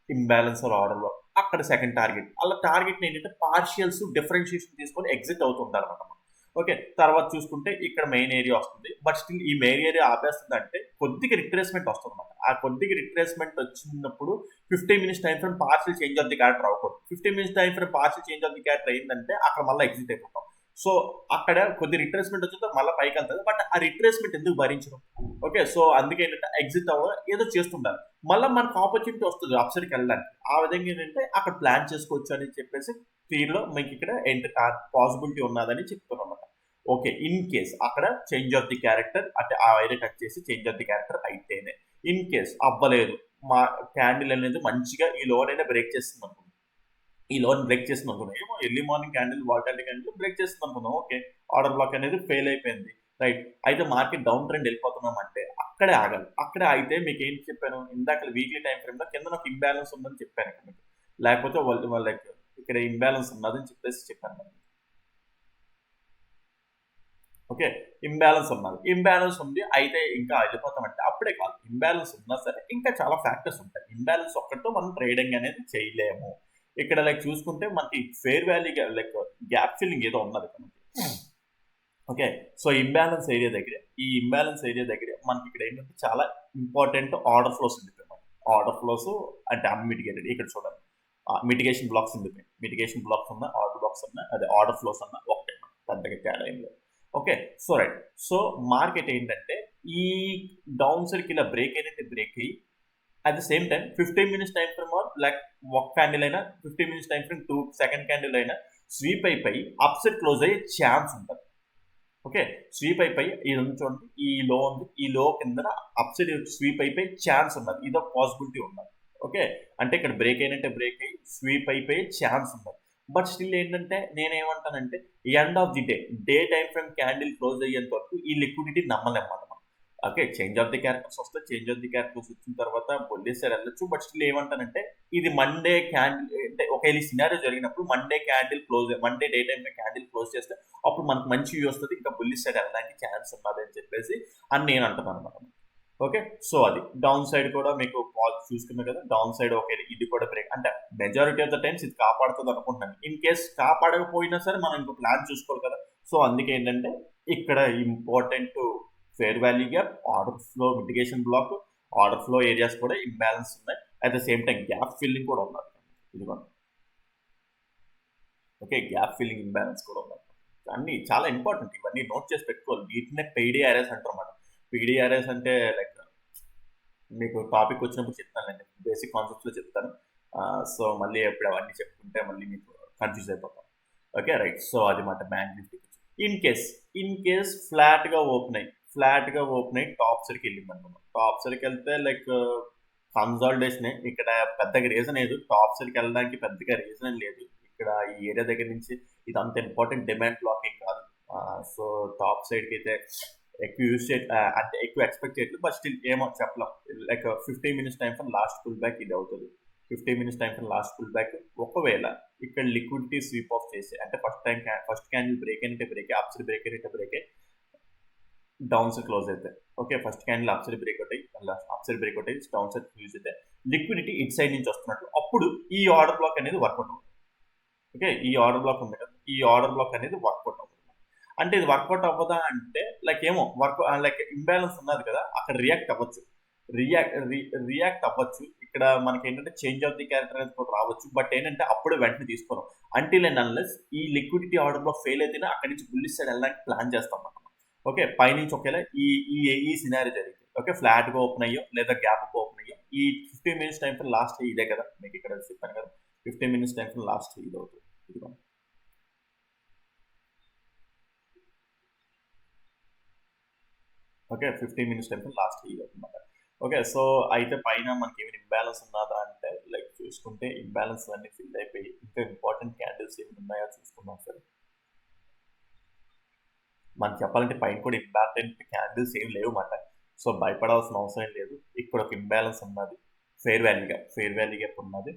ఇంబ్యాలెన్స్ ఆర్డర్ బ్లాక్ అక్కడ సెకండ్ టార్గెట్, అలా టార్గెట్ ఏంటంటే పార్షియల్స్ డిఫరెన్షియేషన్ తీసుకొని ఎగ్జిట్ అవుతుంటారు అనమాట. ఓకే, తర్వాత చూసుకుంటే ఇక్కడ మెయిన్ ఏరియా వస్తుంది. బట్ స్టిల్ ఈ మెయిన్ ఏరియా ఆపేస్తుంది అంటే కొద్దిగా రిట్రేస్మెంట్ వస్తుంది అనమాట. ఆ కొద్దిగా రిట్రేస్మెంట్ వచ్చినప్పుడు 15 minutes time frame partial change of the character అవ్వకూడదు. 15 minutes time frame partial change of the character అయిందంటే అక్కడ మళ్ళీ ఎగ్జిట్ అయిపోతాం. సో అక్కడ కొద్ది రిట్రేస్మెంట్ వచ్చిందో మళ్ళీ పైకి వెళ్తుంది. బట్ ఆ రిట్రేస్మెంట్ ఎందుకు భరించడం? ఓకే, సో అందుకే ఏంటంటే ఎగ్జిట్ అవ్వడం ఏదో చేస్తుంటారు. మళ్ళీ మనకు ఆపర్చునిటీ వస్తుంది అప్సైడ్కి వెళ్ళడానికి. ఆ విధంగా ఏంటంటే అక్కడ ప్లాన్ చేసుకోవచ్చు అని చెప్పేసి తీరులో మీకు ఇక్కడ పాసిబిలిటీ ఉన్నదని చెప్తున్నాం అన్నమాట. ఓకే, ఇన్ కేస్ అక్కడ చేంజ్ ఆఫ్ ది క్యారెక్టర్ అంటే ఆ వైరే టచ్ చేసి చేంజ్ ఆఫ్ ది క్యారెక్టర్ అయితేనే. ఇన్ కేస్ అవ్వలేదు, మా క్యాండిల్ అనేది మంచిగా ఈ లోన్ అయినా బ్రేక్ చేస్తుంది అనుకుందాం. ఈ లోన్ బ్రేక్ చేస్తుంది అనుకున్నాం, ఏమో early morning candle volatility candle break చేస్తుంది అనుకున్నాం. ఓకే, ఆర్డర్ బ్లాక్ అనేది ఫెయిల్ అయిపోయింది, రైట్. అయితే మార్కెట్ డౌన్ ట్రెండ్ వెళ్ళిపోతున్నాం అంటే అక్కడే ఆగాలి. అక్కడే అయితే మీకు ఏంటి చెప్పాను ఇందాక వీక్లీ టైం ఫ్రేమ్ లో కింద ఒక ఇంబ్యాలెన్స్ ఉందని చెప్పాను ఇక్కడ మీకు. లేకపోతే వాళ్ళకి ఇక్కడ ఇంబ్యాలెన్స్ ఉన్నదని చెప్పేసి చెప్పాను. ఓకే, ఇంబ్యాలెన్స్ ఉన్నది, ఇంబ్యాలెన్స్ ఉంది అయితే ఇంకా వెళ్ళిపోతామంటే అప్పుడే కాదు. ఇంబ్యాలెన్స్ ఉన్నా సరే ఇంకా చాలా ఫ్యాక్టర్స్ ఉంటాయి. ఇంబ్యాలెన్స్ ఒక్కటితో మనం ట్రేడింగ్ అనేది చేయలేము. ఇక్కడ లైక్ చూసుకుంటే మనకి fair value like gap filling ఏదో ఉన్నది మనకి. ఓకే, సో ఇంబ్యాలెన్స్ ఏరియా దగ్గర మనకి ఇక్కడ ఏంటంటే చాలా ఇంపార్టెంట్ ఆర్డర్ ఫ్లోస్ ఉండిపోయి. ఆర్డర్ ఫ్లోస్ అంటే అన్మిటిగేటెడ్. ఇక్కడ చూడండి, మిటిగేషన్ బ్లాక్స్ ఉండిపోయి. మిటిగేషన్ బ్లాక్స్ ఉన్న ఆర్డర్ బ్లాక్స్ ఉన్న అదే ఆర్డర్ ఫ్లోస్ ఉన్న ఒకటే, పెద్దగా తేడా ఏం లేదు. Okay, so right. So market ఏంటంటే ఈ డౌన్ సైడ్కి ఇలా బ్రేక్ అయినట్టే బ్రేక్ అయ్యి at the same time 15 minutes time frame are like ఒక క్యాండిల్ అయినా 15 minutes time frame 2 second candle అయినా స్వీప్ అయిపోయి అప్ సైడ్ క్లోజ్ అయ్యే ఛాన్స్ ఉంటుంది. ఓకే, స్వీప్ అయిపోయి ఇది చూడండి, ఈ లో ఉంది, ఈ లో కింద అప్ సైడ్ స్వీప్ అయిపోయి ఛాన్స్ ఉన్నది, ఇదో పాసిబిలిటీ ఉన్నది. ఓకే, అంటే ఇక్కడ బ్రేక్ అయినట్టే బ్రేక్ అయ్యి స్వీప్ అయిపోయే ఛాన్స్ ఉన్నది. బట్ స్టిల్ ఏంటంటే నేనేమంటానంటే end of the day time frame candle close అయ్యేంత వరకు ఈ లిక్విడిటీ నమ్మలేమాట మనం. Okay, change of the characters వస్తే చేంజ్ ఆఫ్ ది క్యారెక్టర్స్ వచ్చిన తర్వాత బుల్లిష్ సైడ్ వెళ్ళొచ్చు. బట్ స్టిల్ ఏమంటానంటే ఇది మండే క్యాండిల్ అంటే ఒకవేళ ఈ సినారియో జరిగినప్పుడు Monday day time candle close చేస్తే అప్పుడు మనకు మంచి వ్యూ వస్తుంది, ఇంకా బుల్లిష్ సైడ్ వెళ్ళడానికి ఛాన్స్ ఉన్నది అని చెప్పేసి నేను అంటున్నాను అనమాట. ఓకే, సో అది డౌన్ సైడ్ కూడా మీకు చూసుకున్నారు కదా, డౌన్ సైడ్ ఓకే ఇది కూడా బ్రేక్ అంటే మెజారిటీ ఆఫ్ ద టైమ్స్ ఇది కాపాడుతుంది అనుకుంటున్నాను. ఇన్ కేస్ కాపాడకపోయినా సరే మనం ఇంకో ప్లాన్ చూసుకోవాలి కదా. సో అందుకే ఏంటంటే ఇక్కడ important fair value gap, order flow mitigation block, order flow areas కూడా ఇంబ్యాలెన్స్ ఉన్నాయి. At the same time gap filling కూడా ఉన్నది. ఇదిగోండి, ఓకే, గ్యాప్ ఫిల్లింగ్ ఇంబ్యాలెన్స్ కూడా ఉన్నది. అన్ని చాలా ఇంపార్టెంట్, ఇవన్నీ నోట్ చేసి పెట్టుకోవాలి. వీటినే పీడీఆర్ఎస్ అంటారు అన్నమాట. పీడీఆర్ఎస్ అంటే లైక్ మీకు టాపిక్ వచ్చినప్పుడు చెప్తానండి, బేసిక్ కాన్సెప్ట్స్లో చెప్తాను. సో మళ్ళీ ఎప్పుడు అవన్నీ చెప్పుకుంటే మళ్ళీ మీకు కన్ఫ్యూజ్ అయిపోతాం. Okay, right. సో అది మాట బ్యాంక్ నిఫ్టీ. ఇన్ కేస్ ఫ్లాట్గా ఓపెన్ అయ్యి టాప్ సరికి వెళ్ళింది అనుకున్నాం. టాప్ సరికి వెళ్తే లైక్ కన్సాలిడేషన్, ఇక్కడ పెద్దగా రీజన్ లేదు. టాప్ సరికి వెళ్ళడానికి పెద్దగా రీజన్ లేదు. ఇక్కడ ఈ ఏరియా దగ్గర నుంచి ఇది అంత ఇంపార్టెంట్ డిమాండ్ బ్లాకింగ్ కాదు. సో టాప్ సైడ్కి అయితే ఎక్కువ యూజ్ అంటే ఎక్కువ ఎక్స్పెక్ట్ చేయట్లేదు. బట్ స్టిల్ ఏమో చెప్పలేం. Like 15 minutes time for last pull back ఇది అవుతుంది. 15 minutes time for last pull back. ఒకవేళ ఇక్కడ లిక్విడిటీ స్వీప్ ఆఫ్ చేసి అంటే ఫస్ట్ క్యాండిల్ బ్రేక్ అయినట్టే బ్రేక్, అప్ సైడ్ బ్రేక్ అయినట్టే బ్రేక్, డౌన్ సైడ్ క్లోజ్ అయితే okay, first candle up side break అవుతాయి, డౌన్ సైడ్ క్లోజ్ అయితే లిక్విడిటీ ఇట్ సైడ్ నుంచి వస్తున్నట్టు అప్పుడు ఈ ఆర్డర్ బ్లాక్ అనేది వర్కౌట్ అవుతుంది. ఓకే, ఈ ఆర్డర్ బ్లాక్ ఉంది కదా, ఈ ఆర్డర్ బ్లాక్ అనేది వర్కౌట్ అవుతుంది. అంటే ఇది వర్కౌట్ అవ్వదా అంటే లైక్ ఏమో లైక్ ఇంబ్యాలెన్స్ ఉన్నది కదా, అక్కడ రియాక్ట్ అవ్వచ్చు. ఇక్కడ మనకి ఏంటంటే చేంజ్ ఆఫ్ ది క్యారెక్టర్ అనేది కూడా రావచ్చు. బట్ ఏంటంటే అప్పుడే వెంటనే తీసుకోవడం అంటిల్ అండ్ అన్లెస్ ఈ లిక్విడిటీ ఆర్డర్ బ్లాక్ ఫెయిల్ అయితేనే అక్కడి నుంచి బుల్లిష్ సైడ్ వెళ్ళడానికి ప్లాన్ చేస్తాం మనం. ఓకే, పైనుంచి ఒకేలా ఈ సినారీ జరిగింది. ఓకే, ఫ్లాట్గా ఓపెన్ అయ్యో లేదా గ్యాప్ ఓపెన్ అయ్యో ఈ 15 మినిట్స్ టైం ఫర్ లాస్ట్ ఇదే కదా, మీకు ఇక్కడ చెప్పాను కదా 15 మినిట్స్ టైం ఫర్ లాస్ట్ ఇది అవుతుంది. ఇదిగో okay, 15 minutes time for last ఇది అవుతుందన్నమాట. ఓకే, సో అయితే పైన మనకి ఏమైనా ఇంబ్యాలెన్స్ ఉన్నదా అంటే లైక్ చూసుకుంటే ఇంబ్యాలెన్స్ అన్ని ఫిల్ అయిపోయి ఇంకా ఇంపార్టెంట్ క్యాండిల్స్ ఏమి ఉన్నాయో చూసుకుందాం సరే. మనకి చెప్పాలంటే పైన కూడా ఇంపార్టెంట్ క్యాండిల్స్ ఏం లేవు అన్నమాట. సో భయపడాల్సిన అవసరం లేదు. ఇక్కడ ఒక ఇంబ్యాలెన్స్ ఉన్నది, ఫెయిర్ వాల్యూ గ్యాప్ ఉన్నది.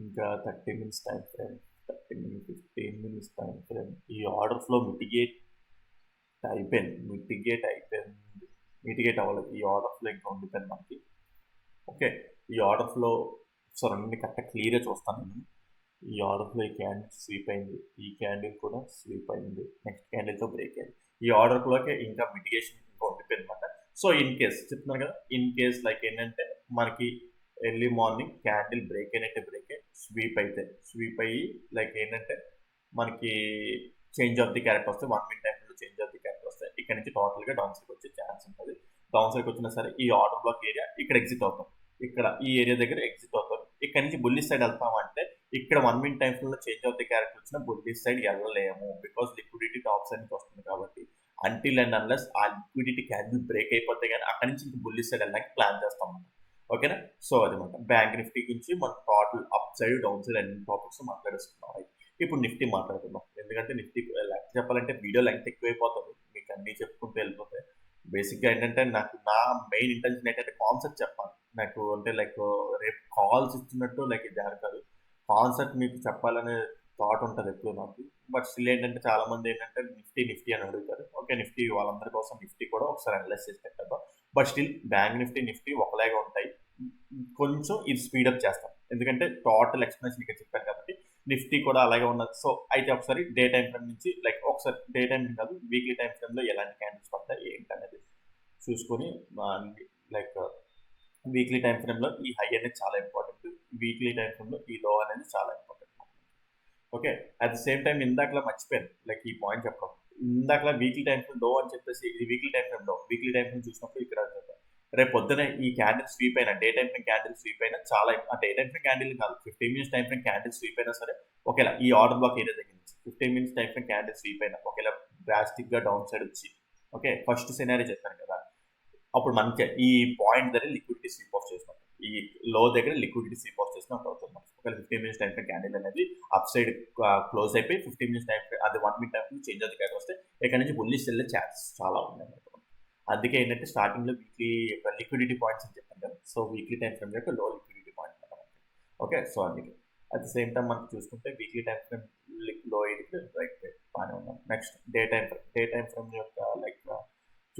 ఇంకా 30 minutes time frame, 15 minutes time frame. ఈ ఆర్డర్ ఫ్లో మిటిగేట్ అవ్వలేదు. ఈ ఆర్డర్ ఫ్లో ఇంకా ఉండిపోయింది మనకి. ఓకే, ఈ ఆర్డర్ ఫ్లో సో రెండు కరెక్ట్గా క్లియర్గా చూస్తాను నేను. ఈ ఆర్డర్లో ఈ క్యాండిల్ స్వీప్ అయింది, ఈ క్యాండిల్ కూడా స్వీప్ అయింది, నెక్స్ట్ క్యాండిల్తో బ్రేక్ అయింది. ఈ ఆర్డర్లోకి ఇంకా మిటిగేషన్ ఇంకా ఉండిపోయింది అనమాట. సో ఇన్ కేస్ చెప్తున్నాను కదా, ఇన్ కేస్ లైక్ ఏంటంటే మనకి ఎర్లీ మార్నింగ్ క్యాండిల్ బ్రేక్ అయినట్టే బ్రేక్ స్వీప్ అయ్యి లైక్ ఏంటంటే మనకి చేంజ్ ఆఫ్ ది క్యారెక్టర్ వస్తే 1 మినిట్ టైంలో చేంజ్ ఆఫ్ ది క్యారెక్టర్ వస్తాయి. ఇక్కడ నుంచి టోటల్గా డౌన్ సైడ్కి వచ్చే ఛాన్స్ ఉంటుంది. డౌన్ సైడ్కి వచ్చినా సరే ఈ ఆర్డర్ బ్లాక్ ఏరియా ఇక్కడ ఎగ్జిట్ అవుతాం, ఇక్కడ ఈ ఏరియా దగ్గర ఎగ్జిట్ అవుతాం. ఇక్కడ నుంచి బుల్లిష్ సైడ్ వెళ్తామంటే ఇక్కడ 1 మినిట్ టైం లో చేంజ్ ఆఫ్ ది క్యారెక్టర్ వచ్చిన బుల్లిష్ సైడ్ వెళ్ళలేము, బికాస్ లిక్విడిటీ టాప్ సైడ్ నుంచి వస్తుంది కాబట్టి. అంటిల్ అండ్ అన్లెస్ ఆ లిక్విడిటీ క్యాండిల్ బ్రేక్ అయిపోతే కానీ అక్కడి నుంచి ఇంకా బుల్లిష్ సైడ్ వెళ్ళడానికి ప్లాన్ చేస్తాం. ఓకేనా? సో అదనమాట బ్యాంక్ నిఫ్టీ గురించి మనం total up side down side అన్ని టాపిక్స్ మాట్లాడేస్తున్నాం. ఇప్పుడు నిఫ్టీ మాట్లాడుతున్నాం, ఎందుకంటే నిఫ్టీ లెక్క చెప్పాలంటే వీడియో లెంగ్త్ ఎక్కువైపోతుంది, మీకు అన్ని చెప్పుకుంటూ వెళ్ళిపోతే. బేసిక్గా ఏంటంటే నాకు నా మెయిన్ ఇంటెన్షన్ ఏంటంటే కాన్సెప్ట్ చెప్పాలి నాకు, అంటే లైక్ రేపు కాల్స్ ఇచ్చినట్టు లైక్ ఇది కాదు, కాన్సెప్ట్ మీకు చెప్పాలనే థాట్ ఉంటుంది ఎప్పుడు నాకు. బట్ స్టిల్ ఏంటంటే చాలా మంది ఏంటంటే నిఫ్టీ అని అడుగుతారు. ఓకే, నిఫ్టీ వాళ్ళందరి కోసం నిఫ్టీ కూడా ఒకసారి అనలైజ్ చేసి పెట్టారు. బట్ స్టిల్ బ్యాంక్ నిఫ్టీ ఒకలాగా ఉంటాయి, కొంచెం ఇది స్పీడప్ చేస్తాం ఎందుకంటే టోటల్ ఎక్స్ప్లెనేషన్ ఇక్కడ చెప్పాను కాబట్టి. నిఫ్టీ కూడా అలాగే ఉన్నది. సో అయితే ఒకసారి డే టైం ఫ్రేమ్ నుంచి లైక్ ఒకసారి డే టైం కాదు వీక్లీ టైం ఫ్రేమ్లో ఎలాంటి క్యాండిల్స్ పడతాయి ఏంటి అనేది చూసుకొని లైక్ వీక్లీ టైం ఫ్రేమ్లో ఈ హై అనేది చాలా ఇంపార్టెంట్, వీక్లీ టైం ఫ్రేమ్లో ఈ లో అనేది చాలా important. Okay, at the same time ఇందాకలా మర్చిపోయాను లైక్ ఈ పాయింట్ చెప్పడం. ఇందాకలా వీక్లీ టైం ఫ్రేమ్ లో అని చెప్పేసి ఇది వీక్లీ టైం ఫ్రేమ్ చూసినప్పుడు ఇక్కడ రేపు పొద్దున ఈ క్యాండిల్ స్వీప్ అయినా day time frame candle sweep అయినా చాలా, ఆ డే టైం ఫ్రేమ్ క్యాండిల్ కాదు 15 minutes time frame candle sweep అయినా సరే ఒకేలా ఈ ఆర్డర్ బ్లాక్ ఏరియా దగ్గర నుంచి 15 minutes time frame candle sweep అయినా ఒకేలా డ్రాస్టిక్ గా డౌన్ సైడ్ వచ్చి, ఓకే ఫస్ట్ సినారీ చెప్పాను కదా, అప్పుడు మనకి ఈ పాయింట్ దగ్గర లిక్విడిటీ స్వీప్ ఆఫ్ చేసినట్టు, ఈ లో దగ్గర లిక్విడిటీ స్వీప్ ఆఫ్ చేసినట్టు అవుతుంది. ఒకవేళ 15 మినిట్స్ టైం ఫ్రేమ్ క్యాండిల్ అనేది అప్ సైడ్ క్లోజ్ అయిపోయి 15 మినిట్స్ టైం ఫ్రేమ్ అది 1 మినిట్ టైం ఫ్రేమ్ చేంజ్ అవుతుంది వస్తే ఇక్కడ నుంచి బుల్లిష్ వెళ్ళే ఛాన్స్ చాలా ఉన్నాయి. అందుకే ఏంటంటే స్టార్టింగ్ లో వీక్లీ లిక్విడిటీ పాయింట్స్ అని చెప్పాను కదా, సో వీక్లీ టైం ఫ్రేమ్ యొక్క లో లిక్విడిటీ పాయింట్ అనమాట. ఓకే, సో అందుకే అట్ ద సేమ్ టైం మనకి చూసుకుంటే వీక్లీ టైం ఫ్రేమ్ లో రైట్ బాగానే ఉన్నాం. నెక్స్ట్ డే టైం ఫ్రేమ్ యొక్క లైక్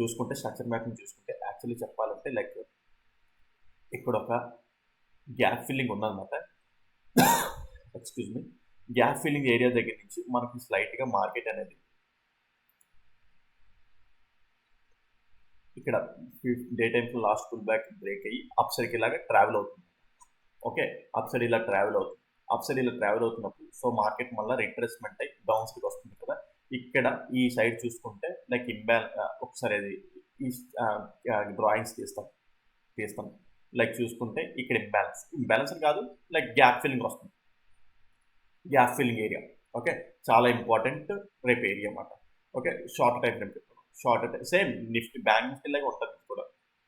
చూసుకుంటే స్ట్రక్చర్ మ్యాపింగ్ చూసుకుంటే యాక్చువల్లీ చెప్పాలంటే లైక్ ఇక్కడ ఒక గ్యాప్ ఫిల్లింగ్ ఉందన్నమాట. Excuse me, gap filling area దగ్గర నుంచి మనకి స్లైట్ గా మార్కెట్ అనేది ఇక్కడ day time last pull back break అయ్యి అప్ సైడ్కి ఇలాగా ట్రావెల్ అవుతుంది. ఓకే, అప్ సైడ్ ఇలా ట్రావెల్ అవుతున్నప్పుడు సో మార్కెట్ మళ్ళీ రిట్రేస్మెంట్ అయ్యి డౌన్ సైడ్ వస్తుంది కదా. ఇక్కడ ఈ సైడ్ చూసుకుంటే లైక్ ఒకసారి అది ఈ డ్రాయింగ్స్ తీస్తాం లైక్ చూసుకుంటే ఇక్కడ ఇంబ్యాలెన్స్ కాదు లైక్ గ్యాప్ ఫిల్లింగ్ వస్తుంది, గ్యాప్ ఫిల్లింగ్ ఏరియా. ఓకే, చాలా ఇంపార్టెంట్ రేపు ఏరియా అన్నమాట. Okay, short time frame same Nifty bank Nifty లాగా ఉంటుంది కూడా.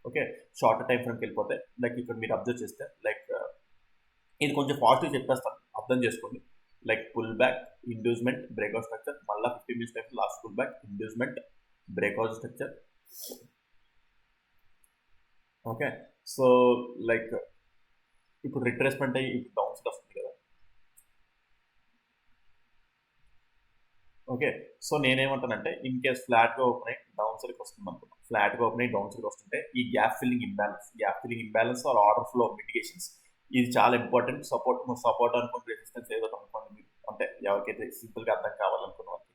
ఓకే, షార్ట్ టైం ఫ్రేమ్కి వెళ్ళిపోతే లైక్ ఇక్కడ మీరు అబ్జర్వ్ చేస్తే లైక్ ఇది కొంచెం పాజిటివ్ చెప్పేస్తాను అర్థం చేసుకోండి. Like pull back inducement breakout structure, మళ్ళీ 15 minutes time last pull back inducement breakout structure. Okay, so like ఇప్పుడు రిట్రేస్మెంట్ అయ్యి ఇప్పుడు డౌన్ సైడ్ వస్తుంది కదా. ఓకే, సో నేనేమంటానంటే ఇన్ కేస్ ఫ్లాట్గా ఓపెన్ అయ్యి డౌన్ సైడ్కి వస్తుంది అనుకున్నాను, ఫ్లాట్గా ఓపెన్ అయ్యి డౌన్ సైడ్ వస్తుంటే ఈ gap filling imbalance or order flow mitigations ఇది చాలా ఇంపార్టెంట్. సపోర్ట్ అనుకుని రెసిస్టెన్స్ ఏదో అనుకోండి మీరు, అంటే ఎవరికైతే సింపుల్గా అర్థం కావాలనుకున్న వాళ్ళకి.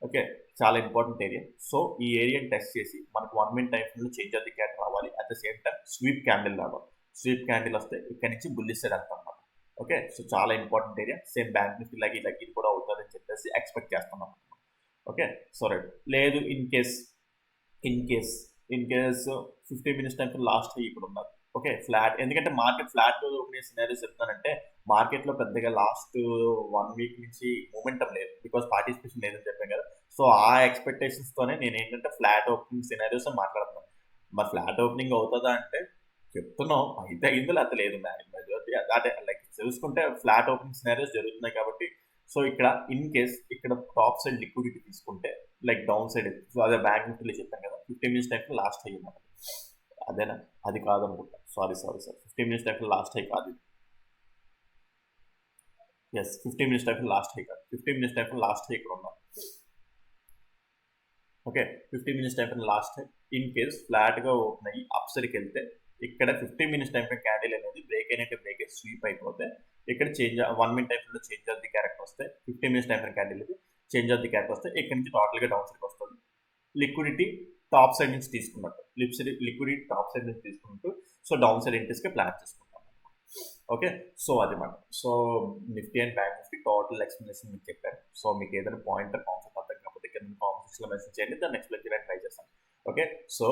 ఓకే, చాలా ఇంపార్టెంట్ ఏరియా. సో ఈ ఏరియాని టెస్ట్ చేసి మనకు 1 మినిట్ టైం ఫ్రేమ్లో చేంజ్ ఆఫ్ ది క్యాండిల్ రావాలి, at the same time sweep candle రావాలి. స్వీప్ క్యాండిల్ వస్తే ఇక్కడ నుంచి బుల్లిష్ సైడ్ వెళ్తాం అన్నమాట. ఓకే, సో చాలా important area. Same bank Nifty లాగా ఇలా ఇది కూడా అవుతుందని చెప్పేసి ఎక్స్పెక్ట్ చేస్తున్నాం. Okay, so right. లేదు in case 15 minutes time last ఇక్కడ ఉన్నారు. ఓకే, ఫ్లాట్, ఎందుకంటే మార్కెట్ ఫ్లాట్ ఓపెన్ సినారీస్ చెప్తానంటే మార్కెట్లో పెద్దగా లాస్ట్ 1 వీక్ నుంచి మూమెంటం లేదు, బికాస్ పార్టిసిపేషన్ లేదని చెప్పాను కదా. సో ఆ ఎక్స్పెక్టేషన్స్తోనే నేను ఏంటంటే ఫ్లాట్ ఓపెనింగ్ సినారీస్ మాట్లాడుతున్నాను. మరి ఫ్లాట్ ఓపెనింగ్ అవుతుందా అంటే చెప్తున్నాం, అయితే అయిందో లేకపోతే లేదు. మెజారిటీ అదే లైక్ చూసుకుంటే ఫ్లాట్ ఓపెనింగ్ సినారీస్ జరుగుతున్నాయి కాబట్టి. సో ఇక్కడ ఇన్ కేస్ ఇక్కడ టాప్ సైడ్ లిక్విడిటీ తీసుకుంటే లైక్ డౌన్ సైడ్, సో అదే బ్యాంక్ నిఫ్టీలో చెప్పాను కదా 15 మినిట్స్ టైం లాస్ట్ హై ఉన్నది, అదేనా? అది కాదనుకుంటా, sorry 15 minutes time last high కాదు. Yes, 15 minutes time last high కాదు, 15 మినిట్స్ టైం లాస్ట్ హై ఇక్కడ ఉన్నాం. Okay, 15 minutes time last high in case ఫ్లాట్గా ఓపెన్ అయ్యి అప్ సైడ్కి వెళ్తే ఇక్కడ 15 మినిట్స్ టైం క్యాండిల్ అనేది బ్రేక్ అయినట్టు బ్రేక్ స్వీప్ అయిపోతే ఇక్కడ చేంజ్ 1 మినిట్ టైం ఫ్రేమ్లో చేంజ్ ఆఫ్ ది క్యారెక్టర్ వస్తే 15 మినిట్స్ టైం ఫ్రేమ్ క్యాండిల్ ఇది చేంజ్ ఆఫ్ ది క్యారెక్టర్ వస్తే ఇక్కడ నుంచి టోటల్గా డౌన్ సైడ్కి వస్తుంది. లిక్విడిటీ టాప్ సైడ్ నుంచి తీసుకున్నట్టు లిక్విడిటీ టాప్ సైడ్ నుంచి తీసుకుంటూ సో డౌన్ సైడ్ ఎంట్రీస్కి ప్లాన్ చేసుకుంటాం. ఓకే, సో అది మాట. So Nifty and bank Nifty total explanation మీకు చెప్పాను. సో మీకు ఏదైనా పాయింట్ కాన్సెప్ట్ అర్థం కాకపోతే కింద కామెంట్ సెక్షన్లో మెసేజ్ చేయండి, దాన్ని ఎక్స్ప్లెయిన్ చేయడానికి ట్రై చేస్తాను. ఓకే, సో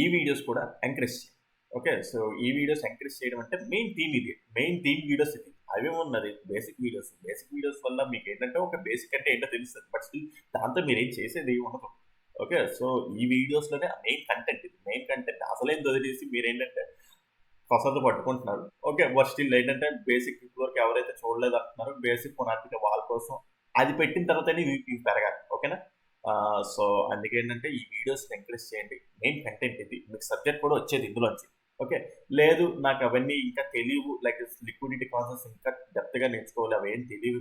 ఈ వీడియోస్ కూడా ఎంకరేజ్ చేయండి. ఓకే, సో ఈ వీడియోస్ ఎంకరేజ్ చేయడం అంటే మెయిన్ థీమ్ ఇది, మెయిన్ థీమ్ వీడియోస్ ఇది. అవేమున్నది బేసిక్ వీడియోస్ వల్ల మీకు ఏంటంటే ఒక బేసిక్ అంటే ఏంటో తెలుస్తుంది, బట్ స్టిల్ దాంతో మీరు ఏం చేసేది ఉండదు. ఓకే, సో ఈ వీడియోస్లోనే మెయిన్ కంటెంట్ ఇది, మెయిన్ కంటెంట్ అసలేం వదిలేసి మీరు ఏంటంటే కొసలు పట్టుకుంటున్నారు. ఓకే, బట్ స్టిల్ ఏంటంటే బేసిక్ వరకు ఎవరైతే చూడలేదు అంటున్నారో బేసిక్ పునాదిగా వాళ్ళ కోసం అది పెట్టిన తర్వాతనే ఇవి పెరగాలి. ఓకేనా, సో అందుకే ఏంటంటే ఈ వీడియోస్ ఎంకరేజ్ చేయండి. మెయిన్ కంటెంట్ ఇది, మీకు సబ్జెక్ట్ కూడా వచ్చేది ఇందులోంచి. ఓకే, లేదు నాకు అవన్నీ ఇంకా తెలియవు, లైక్ లిక్విడిటీ కాన్సెప్ట్స్ ఇంకా డెప్త్గా నేర్చుకోవాలి, అవేం తెలియవు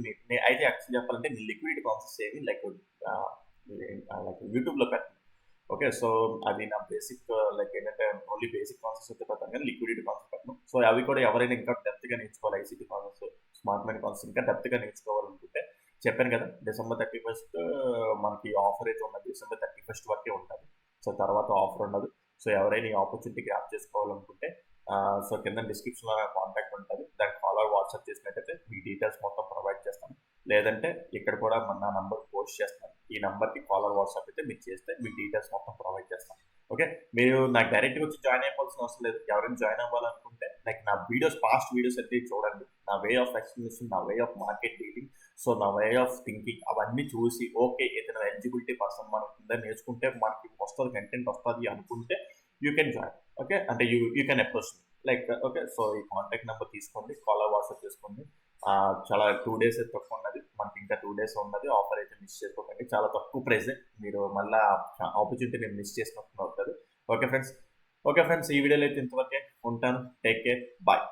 అయితే యాక్చువల్ చెప్పాలంటే నేను లిక్విడిటీ కాన్సెప్ట్స్ ఏమి లైక్ యూట్యూబ్లో పెట్టాను. ఓకే, సో అది నా బేసిక్ లైక్ ఏంటంటే ఓన్లీ బేసిక్ కాన్సెప్ట్స్ అయితే పెడతాను కానీ లిక్విడిటీ కాన్సెప్ట్ పెట్టను. సో అవి కూడా ఎవరైనా ఇంకా డెప్త్గా నేర్చుకోవాలి, ICT concepts, smart money concepts ఇంకా డెప్త్గా నేర్చుకోవాలనుకుంటే చెప్పాను కదా, December 31st మనకి ఆఫర్ అయితే ఉన్నది. December 31st వరకే ఉంటుంది. సో తర్వాత ఆఫర్ ఉండదు. సో ఎవరైనా ఈ ఆపర్చునిటీ గ్రాప్ చేసుకోవాలనుకుంటే సో కింద డిస్క్రిప్షన్లో నా కాంటాక్ట్ ఉంటుంది, దానికి ఫాలో వాట్సాప్ చేసినట్టయితే మీ డీటెయిల్స్ మొత్తం ప్రొవైడ్ చేస్తాను. లేదంటే ఇక్కడ కూడా నా నంబర్ పోస్ట్ చేస్తాను, ఈ నెంబర్కి కాలర్ వాట్సాప్ అయితే మీరు చేస్తే మీ డీటెయిల్స్ మొత్తం ప్రొవైడ్ చేస్తాను. ఓకే, మీరు నాకు డైరెక్ట్గా వచ్చి జాయిన్ అయిపోవాల్సిన అవసరం లేదు. ఎవరైనా జాయిన్ అవ్వాలనుకుంటే లైక్ నా పాస్ట్ వీడియోస్ అయితే చూడండి, నా వే ఆఫ్ ఎక్స్ప్లెనేషన్, నా way of market dealing, so నా వే ఆఫ్ థింకింగ్ అవన్నీ చూసి ఓకే ఏదైనా ఎలిజిబిలిటీ పర్సన్ మనం కింద నేర్చుకుంటే మనకి వస్తుంది, కంటెంట్ వస్తుంది అనుకుంటే యూ కెన్ జాయిన్. ఓకే, అంటే you can approach me like. Okay, so ఈ కాంటాక్ట్ నెంబర్ తీసుకోండి, కాలర్ వాట్సాప్ చేసుకోండి. చాలా 2 days అయితే తక్కువ ఉన్నది, మనకి ఇంకా 2 days ఉన్నది. ఆఫర్ అయితే మిస్ చేసుకోకండి, చాలా తక్కువ ప్రైస్, మీరు మళ్ళీ ఆపర్చునిటీని మిస్ చేసినట్టు అవుతుంది. ఓకే ఫ్రెండ్స్, ఈ వీడియోలో అయితే ఇంతవరకే ఉంటాను. Take care, bye.